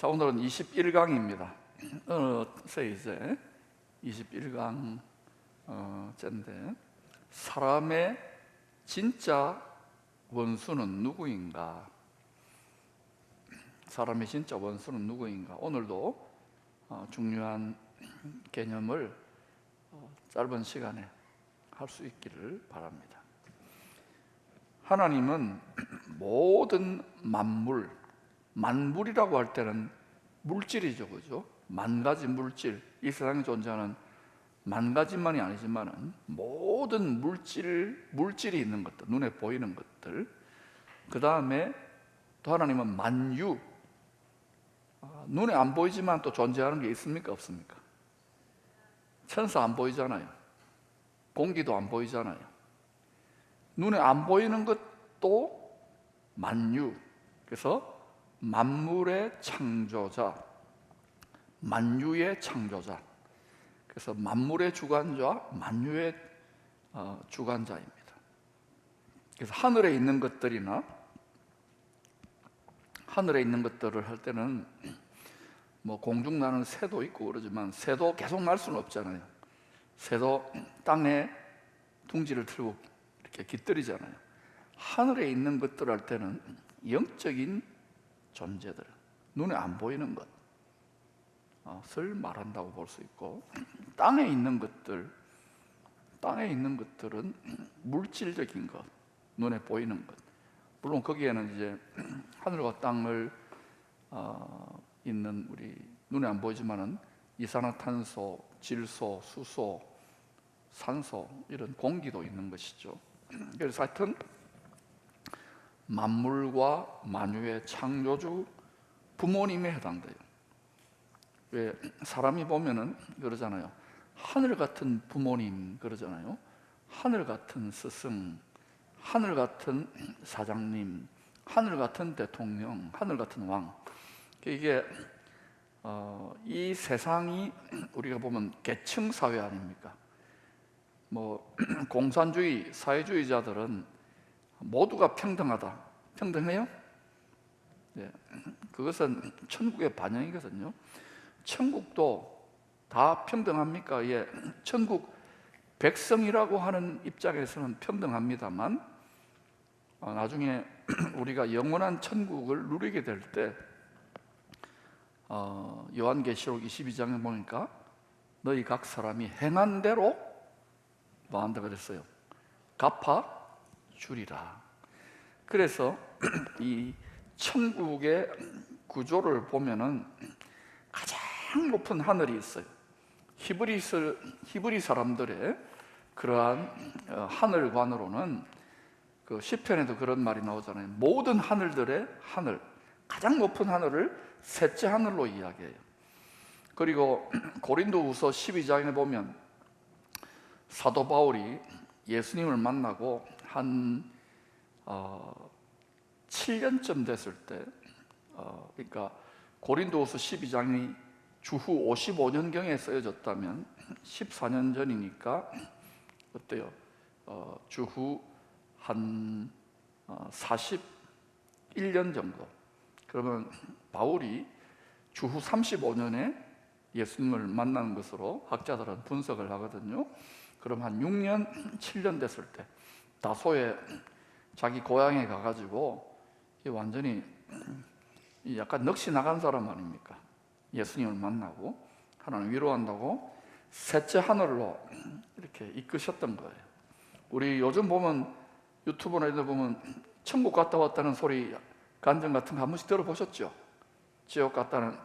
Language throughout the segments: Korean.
자, 오늘은 21강입니다. 어느새 이제 21강 째인데, 사람의 진짜 원수는 누구인가? 사람의 진짜 원수는 누구인가? 오늘도 중요한 개념을 짧은 시간에 할 수 있기를 바랍니다. 하나님은 모든 만물이라고 할 때는 물질이죠, 그죠? 만 가지 물질, 이 세상에 존재하는 만 가지만이 아니지만은 모든 물질이 있는 것들, 눈에 보이는 것들. 그 다음에 또 하나님은 만유, 눈에 안 보이지만 또 존재하는 게 있습니까, 없습니까? 천사 안 보이잖아요. 공기도 안 보이잖아요. 눈에 안 보이는 것도 만유. 그래서 만물의 창조자, 만유의 창조자. 그래서 만물의 주관자, 만유의 주관자입니다. 그래서 하늘에 있는 것들이나, 하늘에 있는 것들을 할 때는 뭐 공중 나는 새도 있고 그러지만 새도 계속 날 수는 없잖아요. 새도 땅에 둥지를 틀고 이렇게 깃들이잖아요. 하늘에 있는 것들 할 때는 영적인 존재들, 눈에 안 보이는 것을 말한다고 볼 수 있고, 땅에 있는 것들은 물질적인 것, 눈에 보이는 것. 물론 거기에는 이제 하늘과 땅을 있는 우리 눈에 안 보이지만은 이산화탄소, 질소, 수소, 산소, 이런 공기도 있는 것이죠. 그래서 하여튼 만물과 만유의 창조주 부모님에 해당돼요. 왜 사람이 보면은 그러잖아요. 하늘 같은 부모님 그러잖아요. 하늘 같은 스승, 하늘 같은 사장님, 하늘 같은 대통령, 하늘 같은 왕. 이게 이 세상이 우리가 보면 계층 사회 아닙니까? 뭐 공산주의, 사회주의자들은 모두가 평등하다. 평등해요? 네. 그것은 천국의 반영이거든요. 천국도 다 평등합니까? 예. 천국 백성이라고 하는 입장에서는 평등합니다만, 나중에 우리가 영원한 천국을 누리게 될 때 요한계시록 22장에 보니까 너희 각 사람이 행한 대로 뭐 한다 그랬어요? 갚아 주리라. 그래서 이 천국의 구조를 보면은 가장 높은 하늘이 있어요. 히브리 사람들의 그러한 하늘관으로는 그 시편에도 그런 말이 나오잖아요. 모든 하늘들의 하늘, 가장 높은 하늘을 셋째 하늘로 이야기해요. 그리고 고린도후서 12장에 보면 사도 바울이 예수님을 만나고 한 7년쯤 됐을 때, 그러니까 고린도후서 12장이 주후 55년경에 쓰여졌다면 14년 전이니까 어때요? 주후 한 41년 정도. 그러면 바울이 주후 35년에 예수님을 만난 것으로 학자들은 분석을 하거든요. 그럼 한 6년, 7년 됐을 때 다소에 자기 고향에 가가지고 완전히 약간 넋이 나간 사람 아닙니까? 예수님을 만나고 하나님 위로한다고 셋째 하늘로 이렇게 이끄셨던 거예요. 우리 요즘 보면 유튜브나 이런 데 보면 천국 갔다 왔다는 소리, 간증 같은 거 한 번씩 들어보셨죠? 지옥 갔다는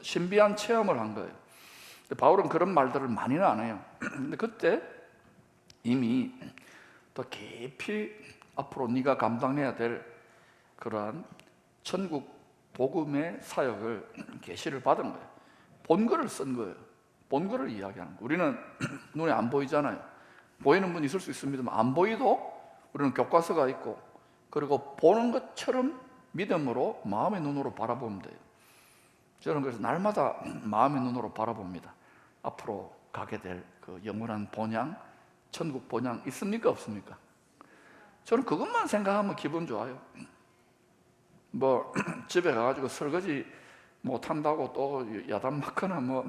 신비한 체험을 한 거예요. 근데 바울은 그런 말들을 많이는 안 해요. 근데 그때 이미 더 깊이 앞으로 네가 감당해야 될 그러한 천국 복음의 사역을 계시를 받은 거예요. 본글을 쓴 거예요. 본글을 이야기하는 거예요. 우리는 눈에 안 보이잖아요. 보이는 분 있을 수 있습니다만 안 보이도 우리는 교과서가 있고, 그리고 보는 것처럼 믿음으로 마음의 눈으로 바라보면 돼요. 저는 그래서 날마다 마음의 눈으로 바라봅니다. 앞으로 가게 될 그 영원한 본향, 천국 본향 있습니까, 없습니까? 저는 그것만 생각하면 기분 좋아요. 뭐 집에 가가지고 설거지 못한다고 또 야단 맞거나 뭐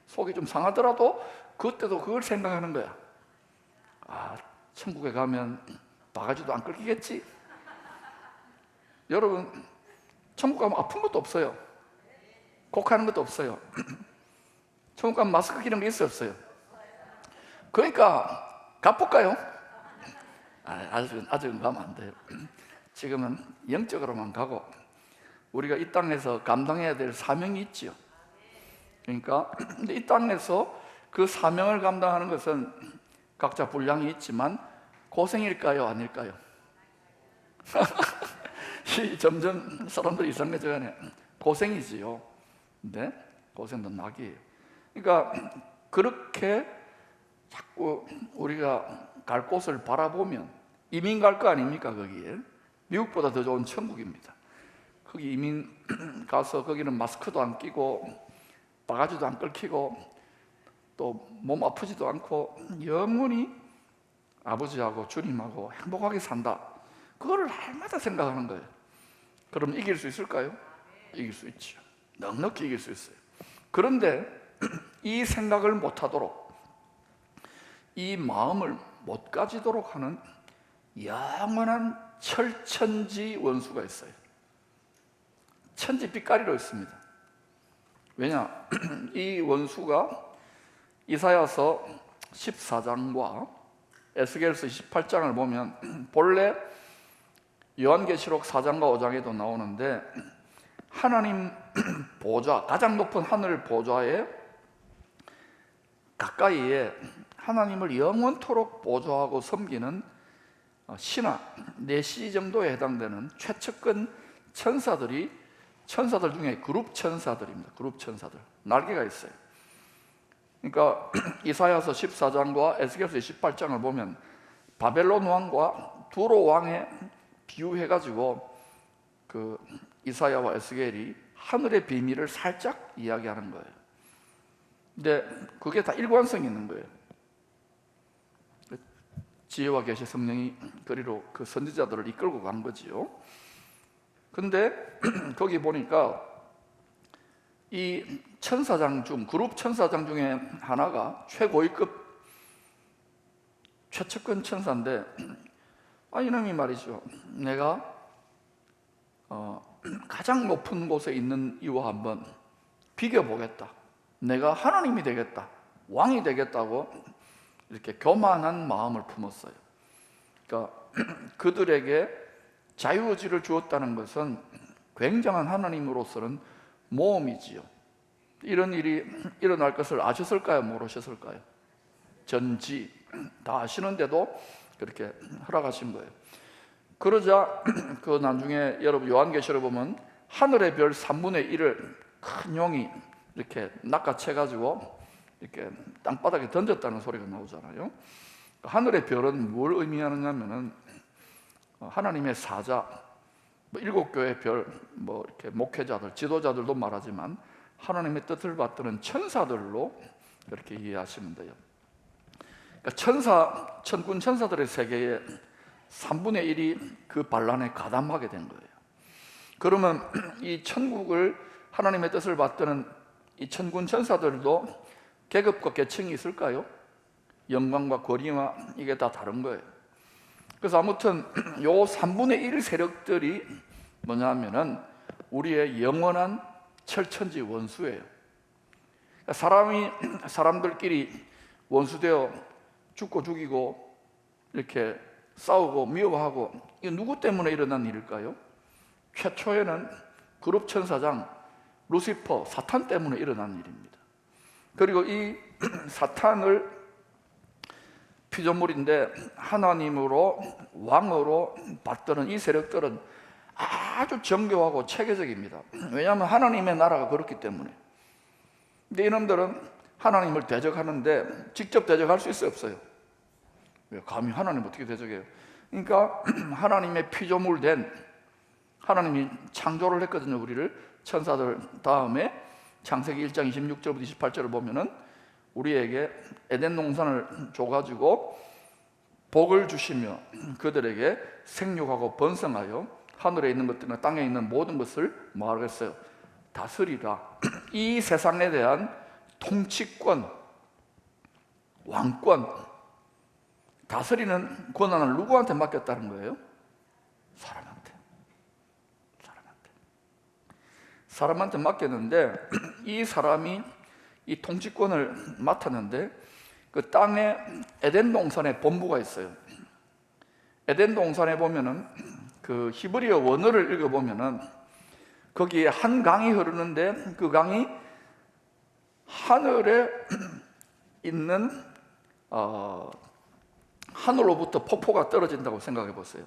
속이 좀 상하더라도 그때도 그걸 생각하는 거야. 아, 천국에 가면 바가지도 안 끓기겠지. 여러분, 천국 가면 아픈 것도 없어요. 곡하는 것도 없어요. 천국 가면 마스크 끼는 게 있어요, 없어요? 그러니까 가볼까요? 아직은 가면 안 돼요. 지금은 영적으로만 가고 우리가 이 땅에서 감당해야 될 사명이 있지요. 그러니까 근데 이 땅에서 그 사명을 감당하는 것은 각자 분량이 있지만 고생일까요, 아닐까요? 점점 사람들이 이상해져가네. 고생이지요. 근데 고생도 낙이에요. 그러니까 그렇게 자꾸 우리가 갈 곳을 바라보면 이민 갈 거 아닙니까? 거기에 미국보다 더 좋은 천국입니다. 거기 이민 가서 거기는 마스크도 안 끼고 바가지도 안 끓이고 또 몸 아프지도 않고 영원히 아버지하고 주님하고 행복하게 산다. 그거를 날마다 생각하는 거예요. 그럼 이길 수 있을까요? 이길 수 있죠. 넉넉히 이길 수 있어요. 그런데 이 생각을 못하도록, 이 마음을 못 가지도록 하는 영원한 철천지 원수가 있어요. 천지 빛깔이로 있습니다. 왜냐? 이 원수가 이사야서 14장과 에스겔서 18장을 보면 본래 요한계시록 4장과 5장에도 나오는데 하나님 보좌, 가장 높은 하늘 보좌에 가까이에 하나님을 영원토록 보좌하고 섬기는 신하 4시 정도에 해당되는 최측근 천사들이, 천사들 중에 그룹 천사들입니다. 그룹 천사들, 날개가 있어요. 그러니까 이사야서 14장과 에스겔서 18장을 보면 바벨론 왕과 두로 왕에 비유해가지고 그 이사야와 에스겔이 하늘의 비밀을 살짝 이야기하는 거예요. 근데 그게 다 일관성이 있는 거예요. 지혜와 계시 성령이 그리로 그 선지자들을 이끌고 간 거지요. 근데 거기 보니까 이 천사장 중, 그룹 천사장 중에 하나가 최고위급 최측근 천사인데, 이놈이 말이죠, 내가 가장 높은 곳에 있는 이와 한번 비교보겠다, 내가 하나님이 되겠다, 왕이 되겠다고 이렇게 교만한 마음을 품었어요. 그러니까 그들에게 자유의지를 주었다는 것은 굉장한 하나님으로서는 모험이지요. 이런 일이 일어날 것을 아셨을까요? 모르셨을까요? 전지 다 아시는데도 그렇게 허락하신 거예요. 그러자 그 나중에 여러분 요한계시록 보면 하늘의 별 3분의 1을 큰 용이 이렇게 낚아채 가지고 이렇게 땅바닥에 던졌다는 소리가 나오잖아요. 하늘의 별은 뭘 의미하느냐면은 하나님의 사자, 7교회 별, 이렇게 목회자들, 지도자들도 말하지만 하나님의 뜻을 받드는 천사들로 그렇게 이해하시면 돼요. 그러니까 천군 천사들의 세계에 3분의 1이 그 반란에 가담하게 된 거예요. 그러면 이 천국을 하나님의 뜻을 받드는 이 천군 천사들도 계급과 계층이 있을까요? 영광과 권위와 이게 다 다른 거예요. 그래서 아무튼 요 3분의 1 세력들이 뭐냐면은 우리의 영원한 철천지 원수예요. 사람들끼리 원수되어 죽고 죽이고 이렇게 싸우고 미워하고, 이게 누구 때문에 일어난 일일까요? 최초에는 그룹 천사장 루시퍼, 사탄 때문에 일어난 일입니다. 그리고 이 사탄을 피조물인데 하나님으로 왕으로 받드는 이 세력들은 아주 정교하고 체계적입니다. 왜냐하면 하나님의 나라가 그렇기 때문에. 근데 이놈들은 하나님을 대적하는데 직접 대적할 수 있어요, 없어요? 왜 감히 하나님 어떻게 대적해요? 그러니까 하나님의 피조물 된, 하나님이 창조를 했거든요, 우리를. 천사들 다음에 창세기 1장 26절부터 28절을 보면은 우리에게 에덴 농산을 줘가지고 복을 주시며 그들에게 생육하고 번성하여 하늘에 있는 것들이나 땅에 있는 모든 것을 뭐 하겠어요? 다스리라. 이 세상에 대한 통치권, 왕권, 다스리는 권한을 누구한테 맡겼다는 거예요? 사람한테 맡겼는데, 이 사람이 이 통치권을 맡았는데, 그 땅에 에덴 동산에 본부가 있어요. 에덴 동산에 보면은 그 히브리어 원어를 읽어보면은 거기에 한 강이 흐르는데, 그 강이 하늘에 있는 하늘로부터 폭포가 떨어진다고 생각해 보세요.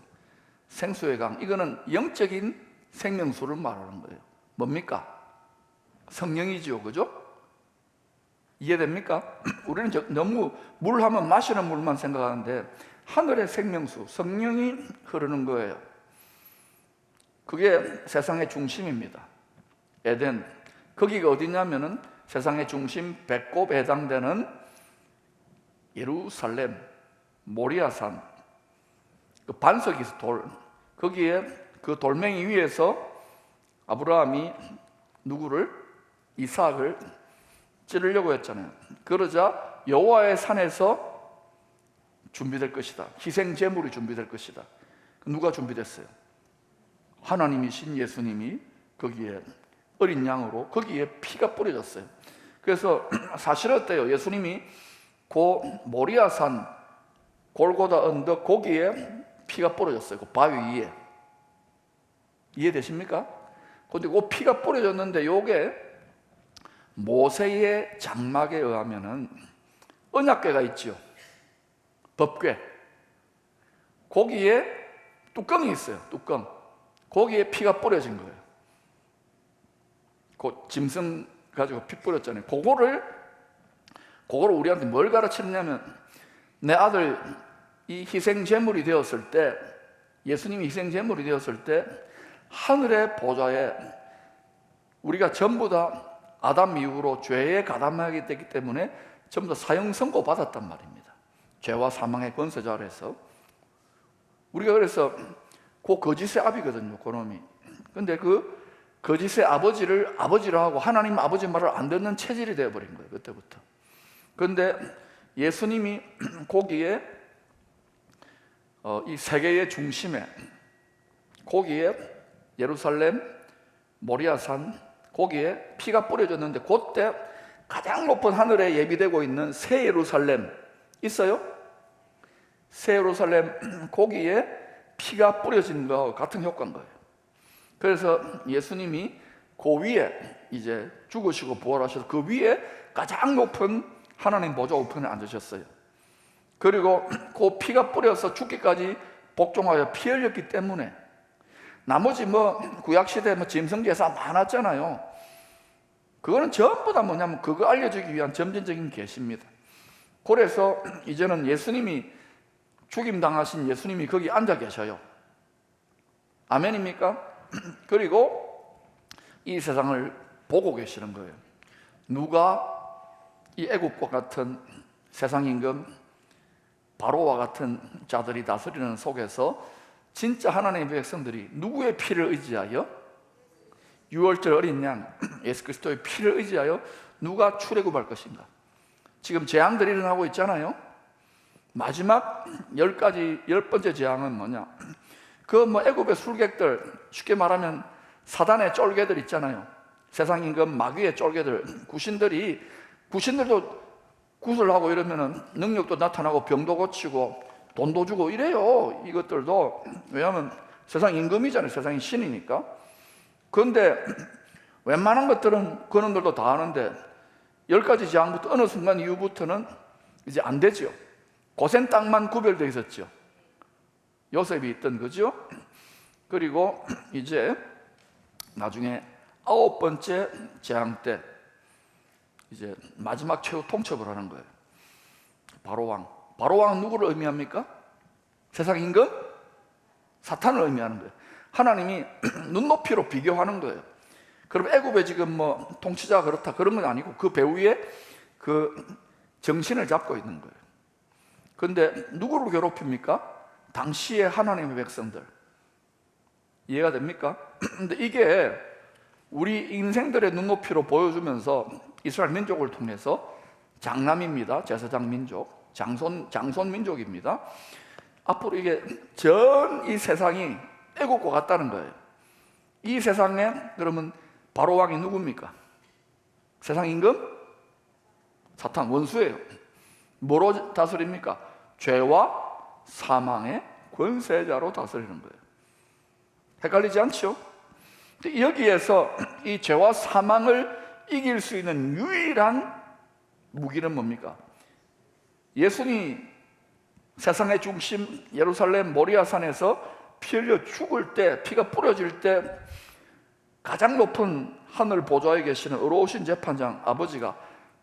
생수의 강, 이거는 영적인 생명수를 말하는 거예요. 뭡니까? 성령이지요, 그죠? 이해됩니까? 우리는 너무 물 하면 마시는 물만 생각하는데 하늘의 생명수, 성령이 흐르는 거예요. 그게 세상의 중심입니다. 에덴, 거기가 어디냐면은 세상의 중심 배꼽에 해당되는 예루살렘, 모리아산, 그 반석이 있어, 돌. 거기에 그 돌멩이 위에서 아브라함이 누구를? 이삭을 찌르려고 했잖아요. 그러자 여호와의 산에서 준비될 것이다. 희생 제물이 준비될 것이다. 누가 준비됐어요? 하나님이신 예수님이 거기에 어린 양으로 거기에 피가 뿌려졌어요. 그래서 사실 어때요? 예수님이 그 모리아산 골고다 언덕 거기에 피가 뿌려졌어요. 그 바위 위에. 이해되십니까? 근데 그 피가 뿌려졌는데 요게 모세의 장막에 의하면은 언약궤가 있죠. 법궤. 거기에 뚜껑이 있어요. 뚜껑. 거기에 피가 뿌려진 거예요. 그 짐승 가지고 피 뿌렸잖아요. 그거를 우리한테 뭘 가르치느냐면, 내 아들 이 희생 제물이 되었을 때, 예수님이 희생 제물이 되었을 때 하늘의 보좌에 우리가 전부 다 아담 이후로 죄에 가담하게 됐기 때문에 전부 다 사형 선고 받았단 말입니다. 죄와 사망의 권세자 아래서. 우리가 그래서 그 거짓의 아비거든요, 그놈이. 근데 그 거짓의 아버지를 아버지라 하고 하나님 아버지 말을 안 듣는 체질이 되어버린 거예요, 그때부터. 그런데 예수님이 거기에 이 세계의 중심에, 거기에 예루살렘, 모리아산, 거기에 피가 뿌려졌는데, 그때 가장 높은 하늘에 예비되고 있는 새 예루살렘 있어요? 새 예루살렘, 거기에 피가 뿌려진 것과 같은 효과인 거예요. 그래서 예수님이 그 위에 이제 죽으시고 부활하셔서 그 위에 가장 높은 하나님 보좌 우편에 앉으셨어요. 그리고 그 피가 뿌려서 죽기까지 복종하여 피 흘렸기 때문에, 나머지 구약시대 짐승제사 많았잖아요. 그거는 전부 다 뭐냐면 그거 알려주기 위한 점진적인 계시입니다. 그래서 이제는 예수님이 죽임당하신 예수님이 거기 앉아 계셔요. 아멘입니까? 그리고 이 세상을 보고 계시는 거예요. 누가 이 애국과 같은 세상 임금 바로와 같은 자들이 다스리는 속에서 진짜 하나님의 백성들이 누구의 피를 의지하여? 유월절 어린 양 예수 그리스도의 피를 의지하여 누가 출애굽할 것인가? 지금 재앙들이 일어나고 있잖아요. 마지막 10번째 재앙은 뭐냐? 애굽의 술객들, 쉽게 말하면 사단의 쫄개들 있잖아요. 세상 임금 마귀의 쫄개들, 구신들도 구슬하고 이러면은 능력도 나타나고 병도 고치고 돈도 주고 이래요. 이것들도. 왜냐하면 세상 임금이잖아요. 세상이 신이니까. 그런데 웬만한 것들은 그놈들도 다 하는데 10가지 재앙부터 어느 순간 이후부터는 이제 안 되죠. 고센 땅만 구별되어 있었죠. 요셉이 있던 거죠. 그리고 이제 나중에 9번째 재앙 때 이제 마지막 최후 통첩을 하는 거예요. 바로왕. 바로왕은 누구를 의미합니까? 세상 임금? 사탄을 의미하는 거예요. 하나님이 눈높이로 비교하는 거예요. 그럼 애굽에 지금 통치자가 그렇다 그런 건 아니고 그 배후에 그 정신을 잡고 있는 거예요. 그런데 누구를 괴롭힙니까? 당시의 하나님의 백성들. 이해가 됩니까? 근데 이게 우리 인생들의 눈높이로 보여주면서 이스라엘 민족을 통해서 장남입니다. 제사장 민족, 장손 민족입니다. 앞으로 이게 전 이 세상이 애국과 같다는 거예요. 이 세상에 그러면 바로 왕이 누굽니까? 세상 임금? 사탄, 원수예요. 뭐로 다스립니까? 죄와 사망의 권세자로 다스리는 거예요. 헷갈리지 않죠? 여기에서 이 죄와 사망을 이길 수 있는 유일한 무기는 뭡니까? 예수님이 세상의 중심 예루살렘 모리아산에서 피 흘려 죽을 때, 피가 뿌려질 때 가장 높은 하늘 보좌에 계시는 의로우신 재판장 아버지가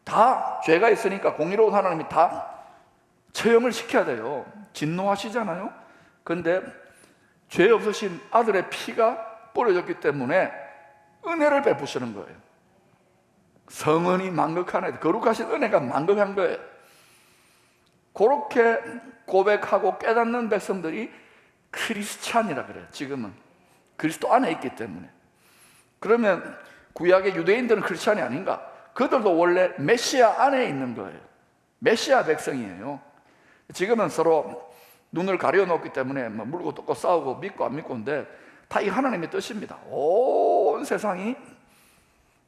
다 죄가 있으니까 공의로운 하나님이 다 처형을 시켜야 돼요. 진노하시잖아요. 그런데 죄 없으신 아들의 피가 뿌려졌기 때문에 은혜를 베푸시는 거예요. 성은이 만극하네. 거룩하신 은혜가 만극한 거예요. 그렇게 고백하고 깨닫는 백성들이 크리스찬이라 그래요. 지금은 그리스도 안에 있기 때문에. 그러면 구약의 유대인들은 크리스찬이 아닌가? 그들도 원래 메시아 안에 있는 거예요. 메시아 백성이에요. 지금은 서로 눈을 가려놓기 때문에 물고 뜯고 싸우고 믿고 안 믿고인데 다 이 하나님의 뜻입니다. 온 세상에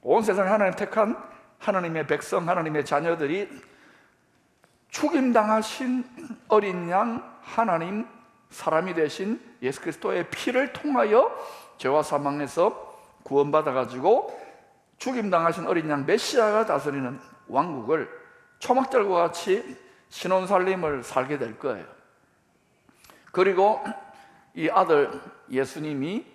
하나님 택한 하나님의 백성, 하나님의 자녀들이 죽임당하신 어린 양 하나님 사람이 되신 예수 그리스도의 피를 통하여 죄와 사망에서 구원받아가지고 죽임당하신 어린 양 메시아가 다스리는 왕국을 초막절과 같이 신혼살림을 살게 될 거예요. 그리고 이 아들 예수님이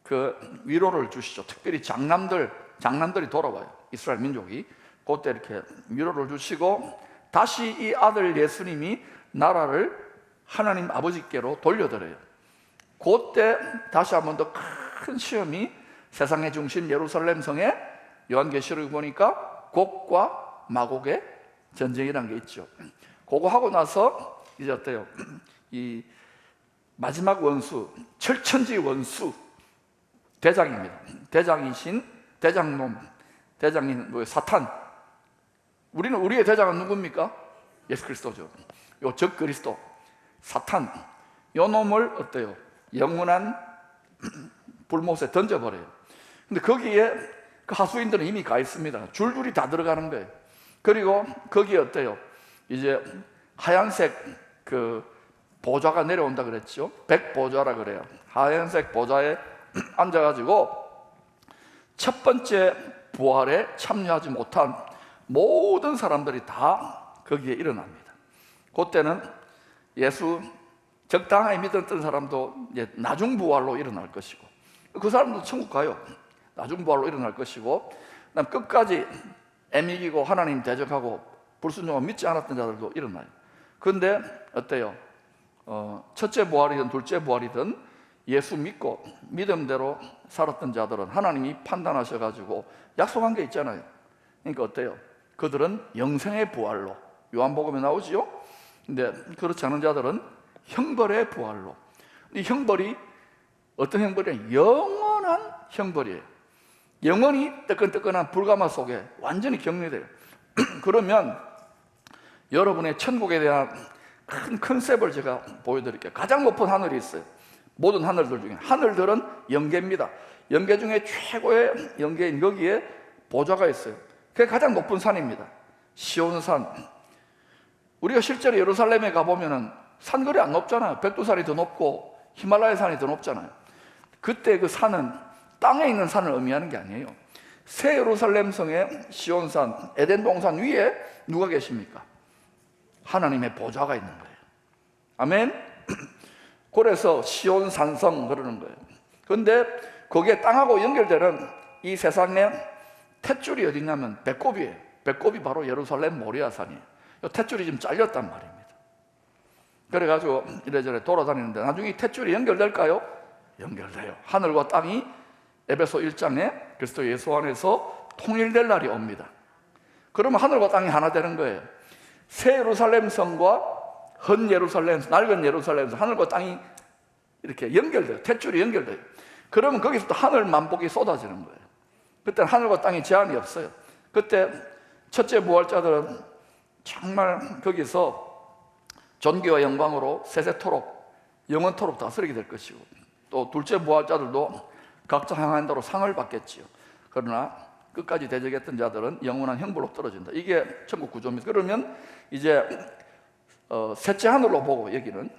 그 위로를 주시죠. 특별히 장남들이 돌아와요. 이스라엘 민족이 그때 이렇게 위로를 주시고 다시 이 아들 예수님이 나라를 하나님 아버지께로 돌려드려요. 그때 다시 한 번 더 큰 시험이 세상의 중심 예루살렘 성에 요한계시록에 보니까 곡과 마곡의 전쟁이라는 게 있죠. 그거 하고 나서 이제 어때요? 이 마지막 원수, 철천지 원수 대장입니다. 대장이신 대장놈, 대장인 사탄. 우리의 대장은 누굽니까? 예수 그리스도죠. 요 적 그리스도, 사탄. 요 놈을 어때요? 영원한 불못에 던져버려요. 근데 거기에 그 하수인들은 이미 가 있습니다. 줄줄이 다 들어가는 거예요. 그리고 거기에 어때요? 이제 하얀색 그 보좌가 내려온다 그랬죠. 백보좌라 그래요. 하얀색 보좌에 앉아가지고 첫 번째 부활에 참여하지 못한 모든 사람들이 다 거기에 일어납니다. 그때는 예수 적당하게 믿었던 사람도 이제 나중 부활로 일어날 것이고, 그 사람도 천국 가요. 나중 부활로 일어날 것이고, 그다음 끝까지 애미기고 하나님 대적하고 불순종하고 믿지 않았던 자들도 일어나요. 그런데 어때요? 첫째 부활이든 둘째 부활이든 예수 믿고 믿음대로 살았던 자들은 하나님이 판단하셔가지고 약속한 게 있잖아요. 그러니까 어때요? 그들은 영생의 부활로, 요한복음에 나오지요. 근데 그렇지 않은 자들은 형벌의 부활로. 이 형벌이 어떤 형벌이에요? 영원한 형벌이에요. 영원히 뜨끈뜨끈한 불가마 속에 완전히 격리돼요. 그러면 여러분의 천국에 대한 큰 컨셉을 제가 보여드릴게요. 가장 높은 하늘이 있어요. 모든 하늘들 중에 하늘들은 영계입니다. 영계 중에 최고의 영계인 여기에 보좌가 있어요. 그게 가장 높은 산입니다. 시온산. 우리가 실제로 예루살렘에 가보면은 산거리 안 높잖아요. 백두산이 더 높고 히말라야 산이 더 높잖아요. 그때 그 산은 땅에 있는 산을 의미하는 게 아니에요. 새 예루살렘 성의 시온산, 에덴 동산 위에 누가 계십니까? 하나님의 보좌가 있는 거예요. 아멘. 그래서 시온산성 그러는 거예요. 그런데 거기에 땅하고 연결되는 이 세상의 탯줄이 어디냐면 배꼽이에요. 배꼽이 바로 예루살렘 모리아산이에요. 이 탯줄이 지금 잘렸단 말입니다. 그래가지고 이래저래 돌아다니는데 나중에 이 탯줄이 연결될까요? 연결돼요. 하늘과 땅이 에베소 1장에 그리스도 예수 안에서 통일될 날이 옵니다. 그러면 하늘과 땅이 하나 되는 거예요. 새 예루살렘 성과 헌 예루살렘, 낡은 예루살렘 성, 하늘과 땅이 이렇게 연결돼요. 탯줄이 연결돼요. 그러면 거기서부터 하늘 만복이 쏟아지는 거예요. 그때는 하늘과 땅에 제한이 없어요. 그때 첫째 부활자들은 정말 거기서 존귀와 영광으로 세세토록 영원토록 다스리게 될 것이고, 또 둘째 부활자들도 각자 향한 대로 상을 받겠지요. 그러나 끝까지 대적했던 자들은 영원한 형벌로 떨어진다. 이게 천국 구조입니다. 그러면 이제 셋째 하늘로 보고, 여기는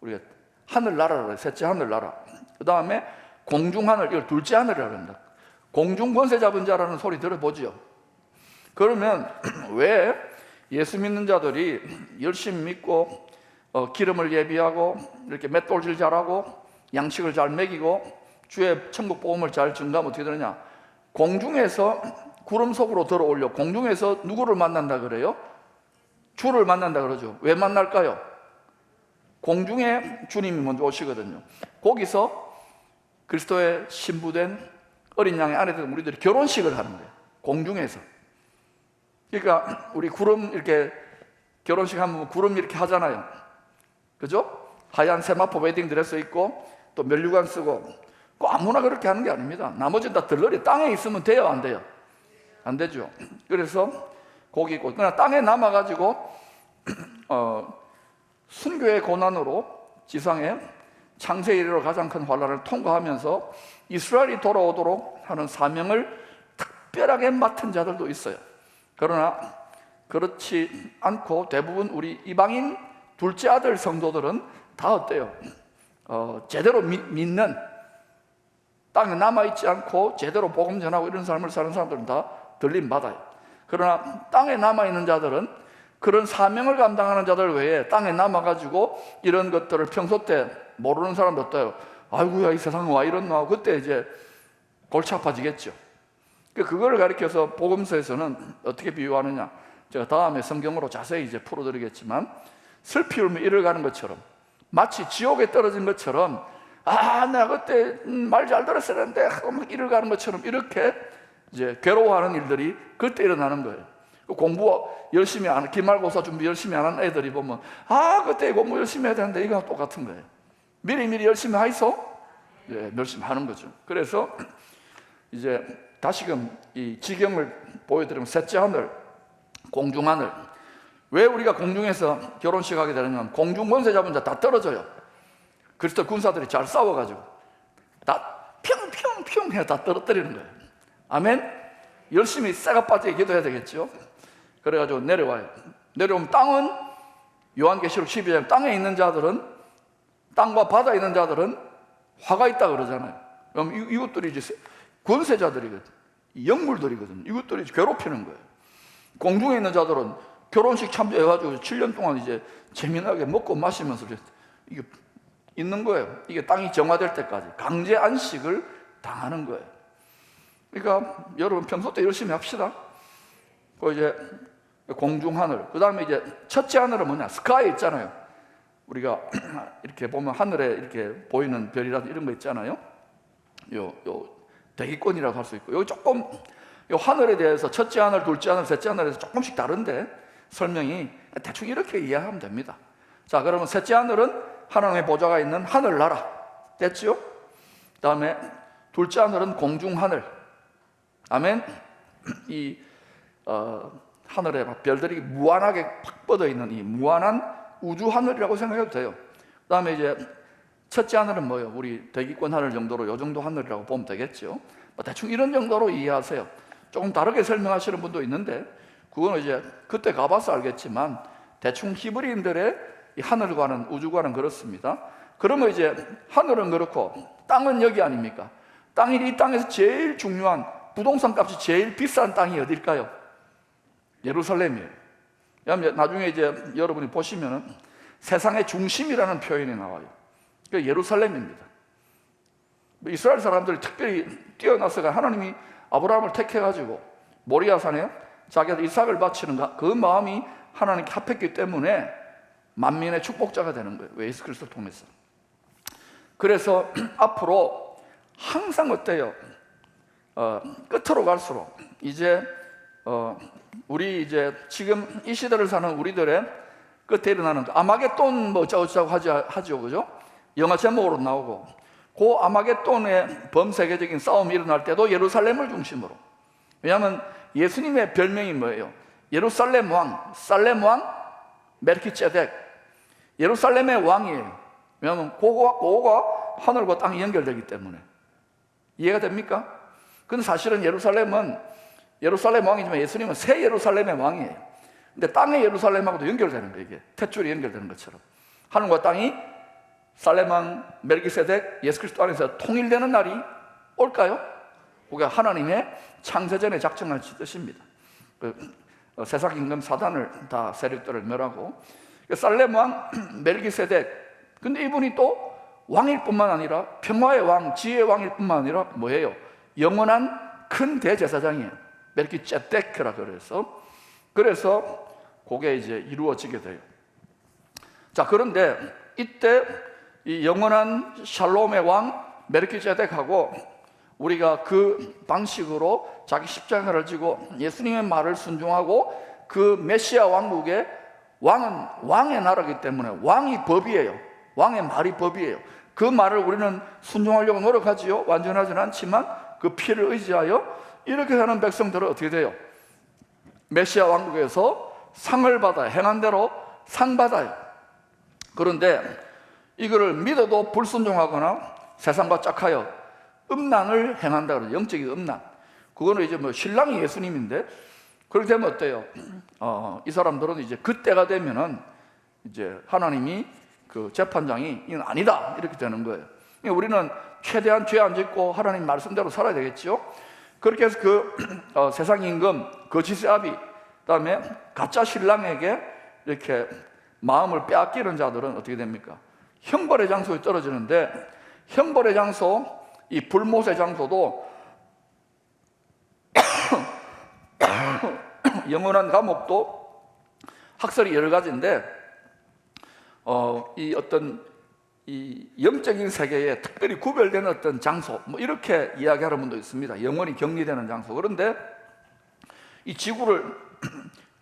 우리가 하늘나라를 셋째 하늘나라, 그 다음에 공중하늘, 이걸 둘째 하늘이라고 합니다. 공중 권세 잡은 자라는 소리 들어보지요. 그러면 왜 예수 믿는 자들이 열심히 믿고 기름을 예비하고 이렇게 맷돌질 잘하고 양식을 잘 먹이고 주의 천국 복음을 잘 증가하면 어떻게 되느냐? 공중에서 구름 속으로 들어올려 공중에서 누구를 만난다 그래요? 주를 만난다 그러죠. 왜 만날까요? 공중에 주님이 먼저 오시거든요. 거기서 그리스도의 신부된 어린 양의 아내 된 우리들이 결혼식을 하는 거예요. 공중에서. 그러니까 우리 구름 이렇게 결혼식 하면 구름 이렇게 하잖아요. 그죠? 하얀 세마포 웨딩 드레스 입고 또 면류관 쓰고, 꼭 아무나 그렇게 하는 게 아닙니다. 나머지는 다 들러리 땅에 있으면 돼요, 안 돼요? 안 되죠. 그래서 거기 있고, 그냥 땅에 남아가지고 순교의 고난으로 지상에 창세에 이르러 가장 큰 환란을 통과하면서 이스라엘이 돌아오도록 하는 사명을 특별하게 맡은 자들도 있어요. 그러나 그렇지 않고 대부분 우리 이방인 둘째 아들 성도들은 다 어때요? 제대로 믿는, 땅에 남아있지 않고 제대로 복음 전하고 이런 삶을 사는 사람들은 다 들림받아요. 그러나 땅에 남아있는 자들은 그런 사명을 감당하는 자들 외에 땅에 남아가지고 이런 것들을 평소 때 모르는 사람도 어때요? 아이고야, 이 세상은 와 이렇나. 그때 이제 골치 아파지겠죠. 그걸 가리켜서 복음서에서는 어떻게 비유하느냐, 제가 다음에 성경으로 자세히 이제 풀어드리겠지만, 슬피 울며 이를 가는 것처럼, 마치 지옥에 떨어진 것처럼, 내가 그때 말 잘 들었어야 했는데 하고 막 이를 가는 것처럼 이렇게 이제 괴로워하는 일들이 그때 일어나는 거예요. 공부 열심히 안, 기말고사 준비 열심히 안 하는 애들이 보면, 그때 공부 열심히 해야 되는데, 이거랑 똑같은 거예요. 미리 열심히 하이소? 예, 열심히 하는 거죠. 그래서 이제 다시금 이 지경을 보여드리면, 셋째 하늘, 공중하늘. 왜 우리가 공중에서 결혼식 하게 되냐면, 공중 권세 잡은 자 다 떨어져요. 그리스도 군사들이 잘 싸워가지고 다 평평평 해서 다 떨어뜨리는 거예요. 아멘. 열심히 쇠가 빠지게 기도해야 되겠죠. 그래가지고 내려와요. 내려오면 땅은, 요한계시록 12장, 땅에 있는 자들은, 땅과 바다에 있는 자들은 화가 있다 그러잖아요. 그럼 이것들이 이제 권세자들이거든, 영물들이거든. 이것들이 괴롭히는 거예요. 공중에 있는 자들은 결혼식 참여해가지고 7년 동안 이제 재미나게 먹고 마시면서 이게 있는 거예요. 이게 땅이 정화될 때까지 강제 안식을 당하는 거예요. 그러니까 여러분 평소 때 열심히 합시다. 그 이제 공중 하늘, 그 다음에 이제 첫째 하늘은 뭐냐? 스카이 있잖아요. 우리가 이렇게 보면 하늘에 이렇게 보이는 별이라든지 이런 거 있잖아요. 요 대기권이라고 할 수 있고, 여기 조금 요 하늘에 대해서 첫째 하늘, 둘째 하늘, 셋째 하늘에서 조금씩 다른데 설명이 대충 이렇게 이해하면 됩니다. 자, 그러면 셋째 하늘은 하나님의 보좌가 있는 하늘나라 됐죠? 그 다음에 둘째 하늘은 공중하늘. 아멘. 이 하늘에 별들이 무한하게 팍 뻗어 있는 이 무한한 우주 하늘이라고 생각해도 돼요. 그 다음에 이제 첫째 하늘은 뭐예요? 우리 대기권 하늘 정도로 요 정도 하늘이라고 보면 되겠죠. 대충 이런 정도로 이해하세요. 조금 다르게 설명하시는 분도 있는데, 그거는 이제 그때 가봐서 알겠지만 대충 히브리인들의 이 하늘과는, 우주과는 그렇습니다. 그러면 이제 하늘은 그렇고 땅은 여기 아닙니까? 이 땅에서 제일 중요한, 부동산 값이 제일 비싼 땅이 어딜까요? 예루살렘이에요. 나중에 이제 여러분이 보시면은 세상의 중심이라는 표현이 나와요. 그 예루살렘입니다. 이스라엘 사람들이 특별히 뛰어나서가 하나님이 아브라함을 택해가지고 모리아산에 자기가 이삭을 바치는 그 마음이 하나님께 합했기 때문에 만민의 축복자가 되는 거예요. 예수 그리스도를 통해서. 그래서 앞으로 항상 어때요? 끝으로 갈수록 이제 우리 이제 지금 이 시대를 사는 우리들의 끝에 일어나는 아마겟돈 뭐 어쩌고저쩌고 하죠, 그죠? 영화 제목으로 나오고, 그 아마겟돈의 범세계적인 싸움이 일어날 때도 예루살렘을 중심으로, 왜냐하면 예수님의 별명이 뭐예요? 예루살렘 왕, 살렘 왕, 멜키ጼ덱. 예루살렘의 왕이에요. 왜냐하면 그거가 하늘과 땅이 연결되기 때문에. 이해가 됩니까? 근데 사실은 예루살렘은 예루살렘 왕이지만 예수님은 새 예루살렘의 왕이에요. 근데 땅의 예루살렘하고도 연결되는 거예요. 이게 탯줄이 연결되는 것처럼 하늘과 땅이 살렘 왕 멜기세덱 예수 그리스도 안에서 통일되는 날이 올까요? 그게 하나님의 창세전에 작정하신 뜻입니다. 세상 임금 사단을 다 세력들을 멸하고 살렘 왕 멜기세덱. 근데 이분이 또 왕일 뿐만 아니라 평화의 왕, 지혜의 왕일 뿐만 아니라 뭐예요? 영원한 큰 대제사장이에요. 멜키ጼ덱이라 그래서 그게 이제 이루어지게 돼요. 자, 그런데 이때 이 영원한 샬롬의 왕 멜키ጼ덱하고 우리가 그 방식으로 자기 십자가를 지고 예수님의 말을 순종하고 그 메시아 왕국의 왕은 왕의 나라이기 때문에 왕이 법이에요. 왕의 말이 법이에요. 그 말을 우리는 순종하려고 노력하지요. 완전하지는 않지만 그 피를 의지하여 이렇게 사는 백성들은 어떻게 돼요? 메시아 왕국에서 상을 받아요. 행한 대로 상 받아요. 그런데 이거를 믿어도 불순종하거나 세상과 짝하여 음란을 행한다 그러죠. 영적인 음란. 그거는 이제 뭐 신랑이 예수님인데 그렇게 되면 어때요? 이 사람들은 이제 그때가 되면은 이제 하나님이 그 재판장이 이건 아니다 이렇게 되는 거예요. 우리는 최대한 죄 안 짓고 하나님 말씀대로 살아야 되겠죠. 그렇게 해서 그 세상 임금 거짓의 아비 그다음에 가짜 신랑에게 이렇게 마음을 빼앗기는 자들은 어떻게 됩니까? 형벌의 장소에 떨어지는데 형벌의 장소, 이 불못의 장소도 영원한 감옥도 학설이 여러 가지인데 이 어떤 이 영적인 세계에 특별히 구별되는 어떤 장소 뭐 이렇게 이야기하는 분도 있습니다. 영원히 격리되는 장소. 그런데 이 지구를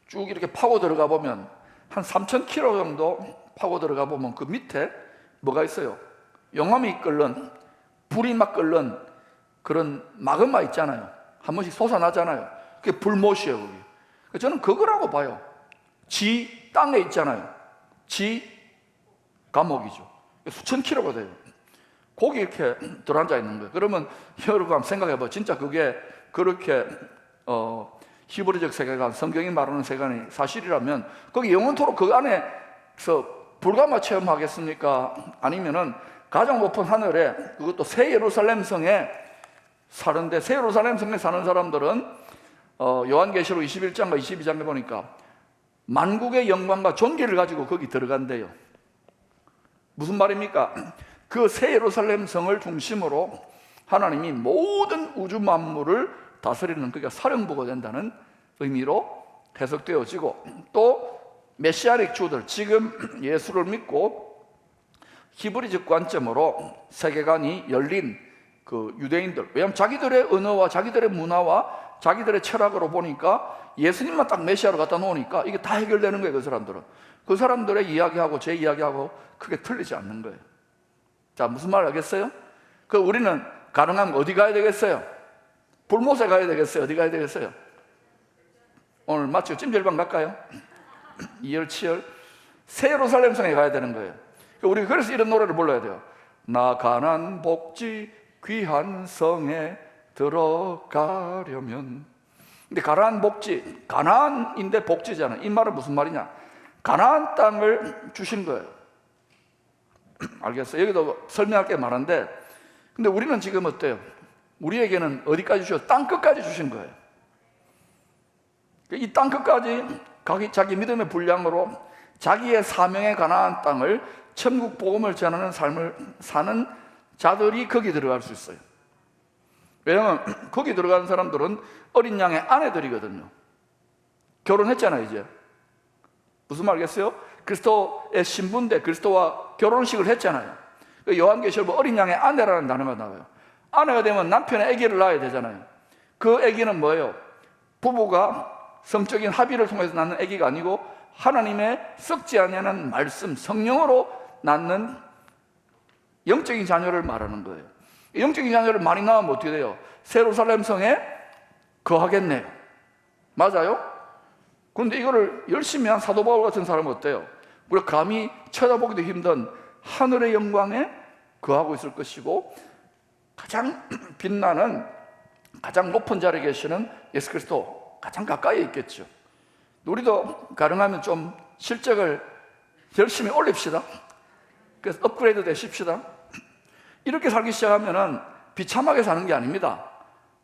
쭉 이렇게 파고 들어가 보면 한 3,000km 정도 파고 들어가 보면 그 밑에 뭐가 있어요? 용암이 끓는 불이 막 끓는 그런 마그마 있잖아요. 한 번씩 솟아나잖아요. 그게 불못이에요. 그게. 저는 그거라고 봐요. 지 땅에 있잖아요. 지 감옥이죠. 수천 킬로가 돼요. 거기 이렇게 들어앉아 있는 거예요. 그러면 여러분 한번 생각해 봐. 진짜 그게 그렇게 히브리적 세계관, 성경이 말하는 세계관이 사실이라면 거기 영원토록 그 안에서 불가마 체험하겠습니까? 아니면은 가장 높은 하늘에 그것도 새 예루살렘 성에 사는데 새 예루살렘 성에 사는 사람들은 요한계시록 21장과 22장에 보니까 만국의 영광과 존귀를 가지고 거기 들어간대요. 무슨 말입니까? 그 새 예루살렘 성을 중심으로 하나님이 모든 우주 만물을 다스리는 그러니까 사령부가 된다는 의미로 해석되어지고 또 메시아닉 주들 지금 예수를 믿고 히브리적 관점으로 세계관이 열린 그 유대인들 왜냐하면 자기들의 언어와 자기들의 문화와 자기들의 철학으로 보니까 예수님만 딱 메시아로 갖다 놓으니까 이게 다 해결되는 거예요. 그 사람들의 이야기하고 제 이야기하고 크게 틀리지 않는 거예요. 자, 무슨 말 알겠어요? 그 우리는 가능하면 어디 가야 되겠어요? 불못에 가야 되겠어요? 어디 가야 되겠어요? 오늘 마치고 찜질방 갈까요? 2열, 7열 새 예루살렘 성에 가야 되는 거예요. 우리가 그래서 이런 노래를 불러야 돼요. 나 가난 복지 귀한 성에 들어가려면. 근데 가나안 복지, 가나안인데 복지잖아요. 이 말은 무슨 말이냐? 가나안 땅을 주신 거예요. 알겠어요? 여기도 설명할 게 많은데 근데 우리는 지금 어때요? 우리에게는 어디까지 주셨어요? 땅 끝까지 주신 거예요. 이 땅 끝까지 자기 믿음의 분량으로 자기의 사명에 가나안 땅을 천국 복음을 전하는 삶을 사는 자들이 거기 들어갈 수 있어요. 왜냐하면 거기 들어가는 사람들은 어린 양의 아내들이거든요. 결혼했잖아요. 이제 무슨 말이겠어요? 그리스도의 신부인데 그리스도와 결혼식을 했잖아요. 요한계시록 어린 양의 아내라는 단어가 나와요. 아내가 되면 남편의 아기를 낳아야 되잖아요. 그 아기는 뭐예요? 부부가 성적인 합의를 통해서 낳는 아기가 아니고 하나님의 썩지 아니하는 말씀, 성령으로 낳는 영적인 자녀를 말하는 거예요. 영적인 자녀를 많이 낳으면 어떻게 돼요? 새 예루살렘 성에 거하겠네요. 맞아요? 그런데 이거를 열심히 한 사도 바울 같은 사람은 어때요? 우리가 감히 쳐다보기도 힘든 하늘의 영광에 거하고 있을 것이고, 가장 빛나는 가장 높은 자리에 계시는 예수 그리스도 가장 가까이에 있겠죠. 우리도 가능하면 좀 실적을 열심히 올립시다. 그래서 업그레이드 되십시다. 이렇게 살기 시작하면은 비참하게 사는 게 아닙니다.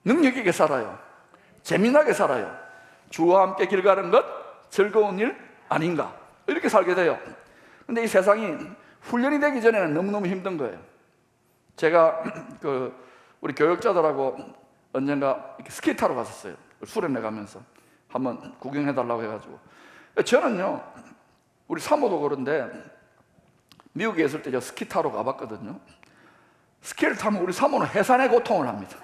능력 있게 살아요. 재미나게 살아요. 주와 함께 길 가는 것 즐거운 일 아닌가, 이렇게 살게 돼요. 근데 이 세상이 훈련이 되기 전에는 너무너무 힘든 거예요. 제가 우리 교역자들하고 언젠가 스키 타러 갔었어요. 수련회 가면서 한번 구경해달라고 해가지고. 저는요, 우리 사모도 그런데 미국에 있을 때 저 스키 타러 가봤거든요. 스키를 타면 우리 사모는 해산의 고통을 합니다.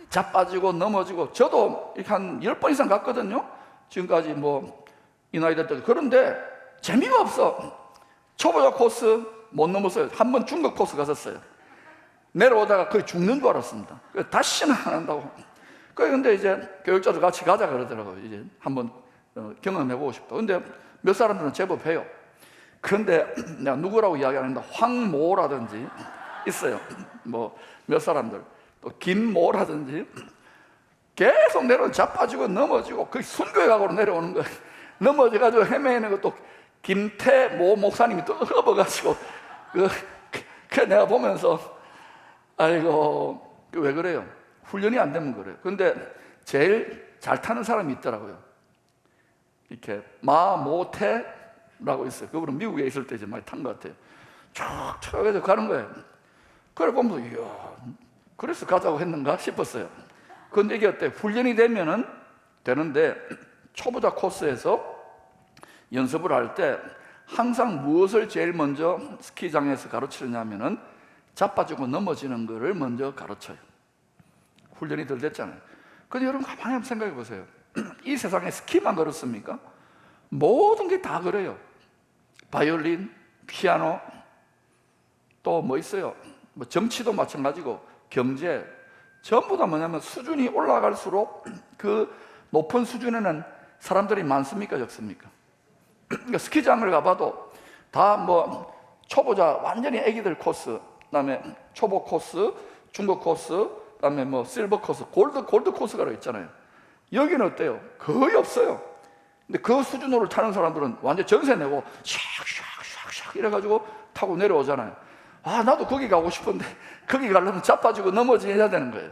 자빠지고 넘어지고. 저도 이렇게 한 10번 이상 갔거든요. 지금까지 뭐 이 나이 될 때도. 그런데 재미가 없어. 초보자 코스 못 넘었어요. 한 번 중급 코스 갔었어요. 내려오다가 거의 죽는 줄 알았습니다. 다시는 안 한다고. 근데 이제 교육자도 같이 가자 그러더라고요. 이제 한번 경험해보고 싶다. 근데 몇 사람들은 제법 해요. 그런데 내가 누구라고 이야기 안 합니다. 황모라든지 있어요. 뭐 몇 사람들, 또 김모라든지 계속 내려오면 자빠지고 넘어지고, 그 순교회각으로 내려오는 거예요. 넘어져가지고 헤매는 것도 김태모 목사님이 또 업어가지고 그 내가 보면서 아이고, 왜 그래요? 훈련이 안 되면 그래요. 근데 제일 잘 타는 사람이 있더라고요. 이렇게 마모태라고 있어요. 그분은 미국에 있을 때 이제 많이 탄 것 같아요. 쫙 해서 가는 거예요. 그래 보면서 이야, 그래서 가자고 했는가 싶었어요. 그런데 이게 어때? 훈련이 되면은 되는데, 초보자 코스에서 연습을 할 때 항상 무엇을 제일 먼저 스키장에서 가르치느냐면은 자빠지고 넘어지는 거를 먼저 가르쳐요. 훈련이 덜 됐잖아요. 근데 여러분 가만히 한번 생각해 보세요. 이 세상에 스키만 그렇습니까? 모든 게 다 그래요. 바이올린, 피아노, 또 뭐 있어요? 뭐 정치도 마찬가지고, 경제, 전부 다 뭐냐면 수준이 올라갈수록 그 높은 수준에는 사람들이 많습니까, 적습니까? 그러니까 스키장을 가봐도 다 뭐 초보자 완전히 애기들 코스, 그다음에 초보 코스, 중급 코스, 그다음에 뭐 실버 코스, 골드 코스가 있잖아요. 여기는 어때요? 거의 없어요. 근데 그 수준으로 타는 사람들은 완전 전세 내고 샥샥샥샥 이래가지고 타고 내려오잖아요. 아, 나도 거기 가고 싶은데 거기 가려면 자빠지고 넘어져야 되는 거예요.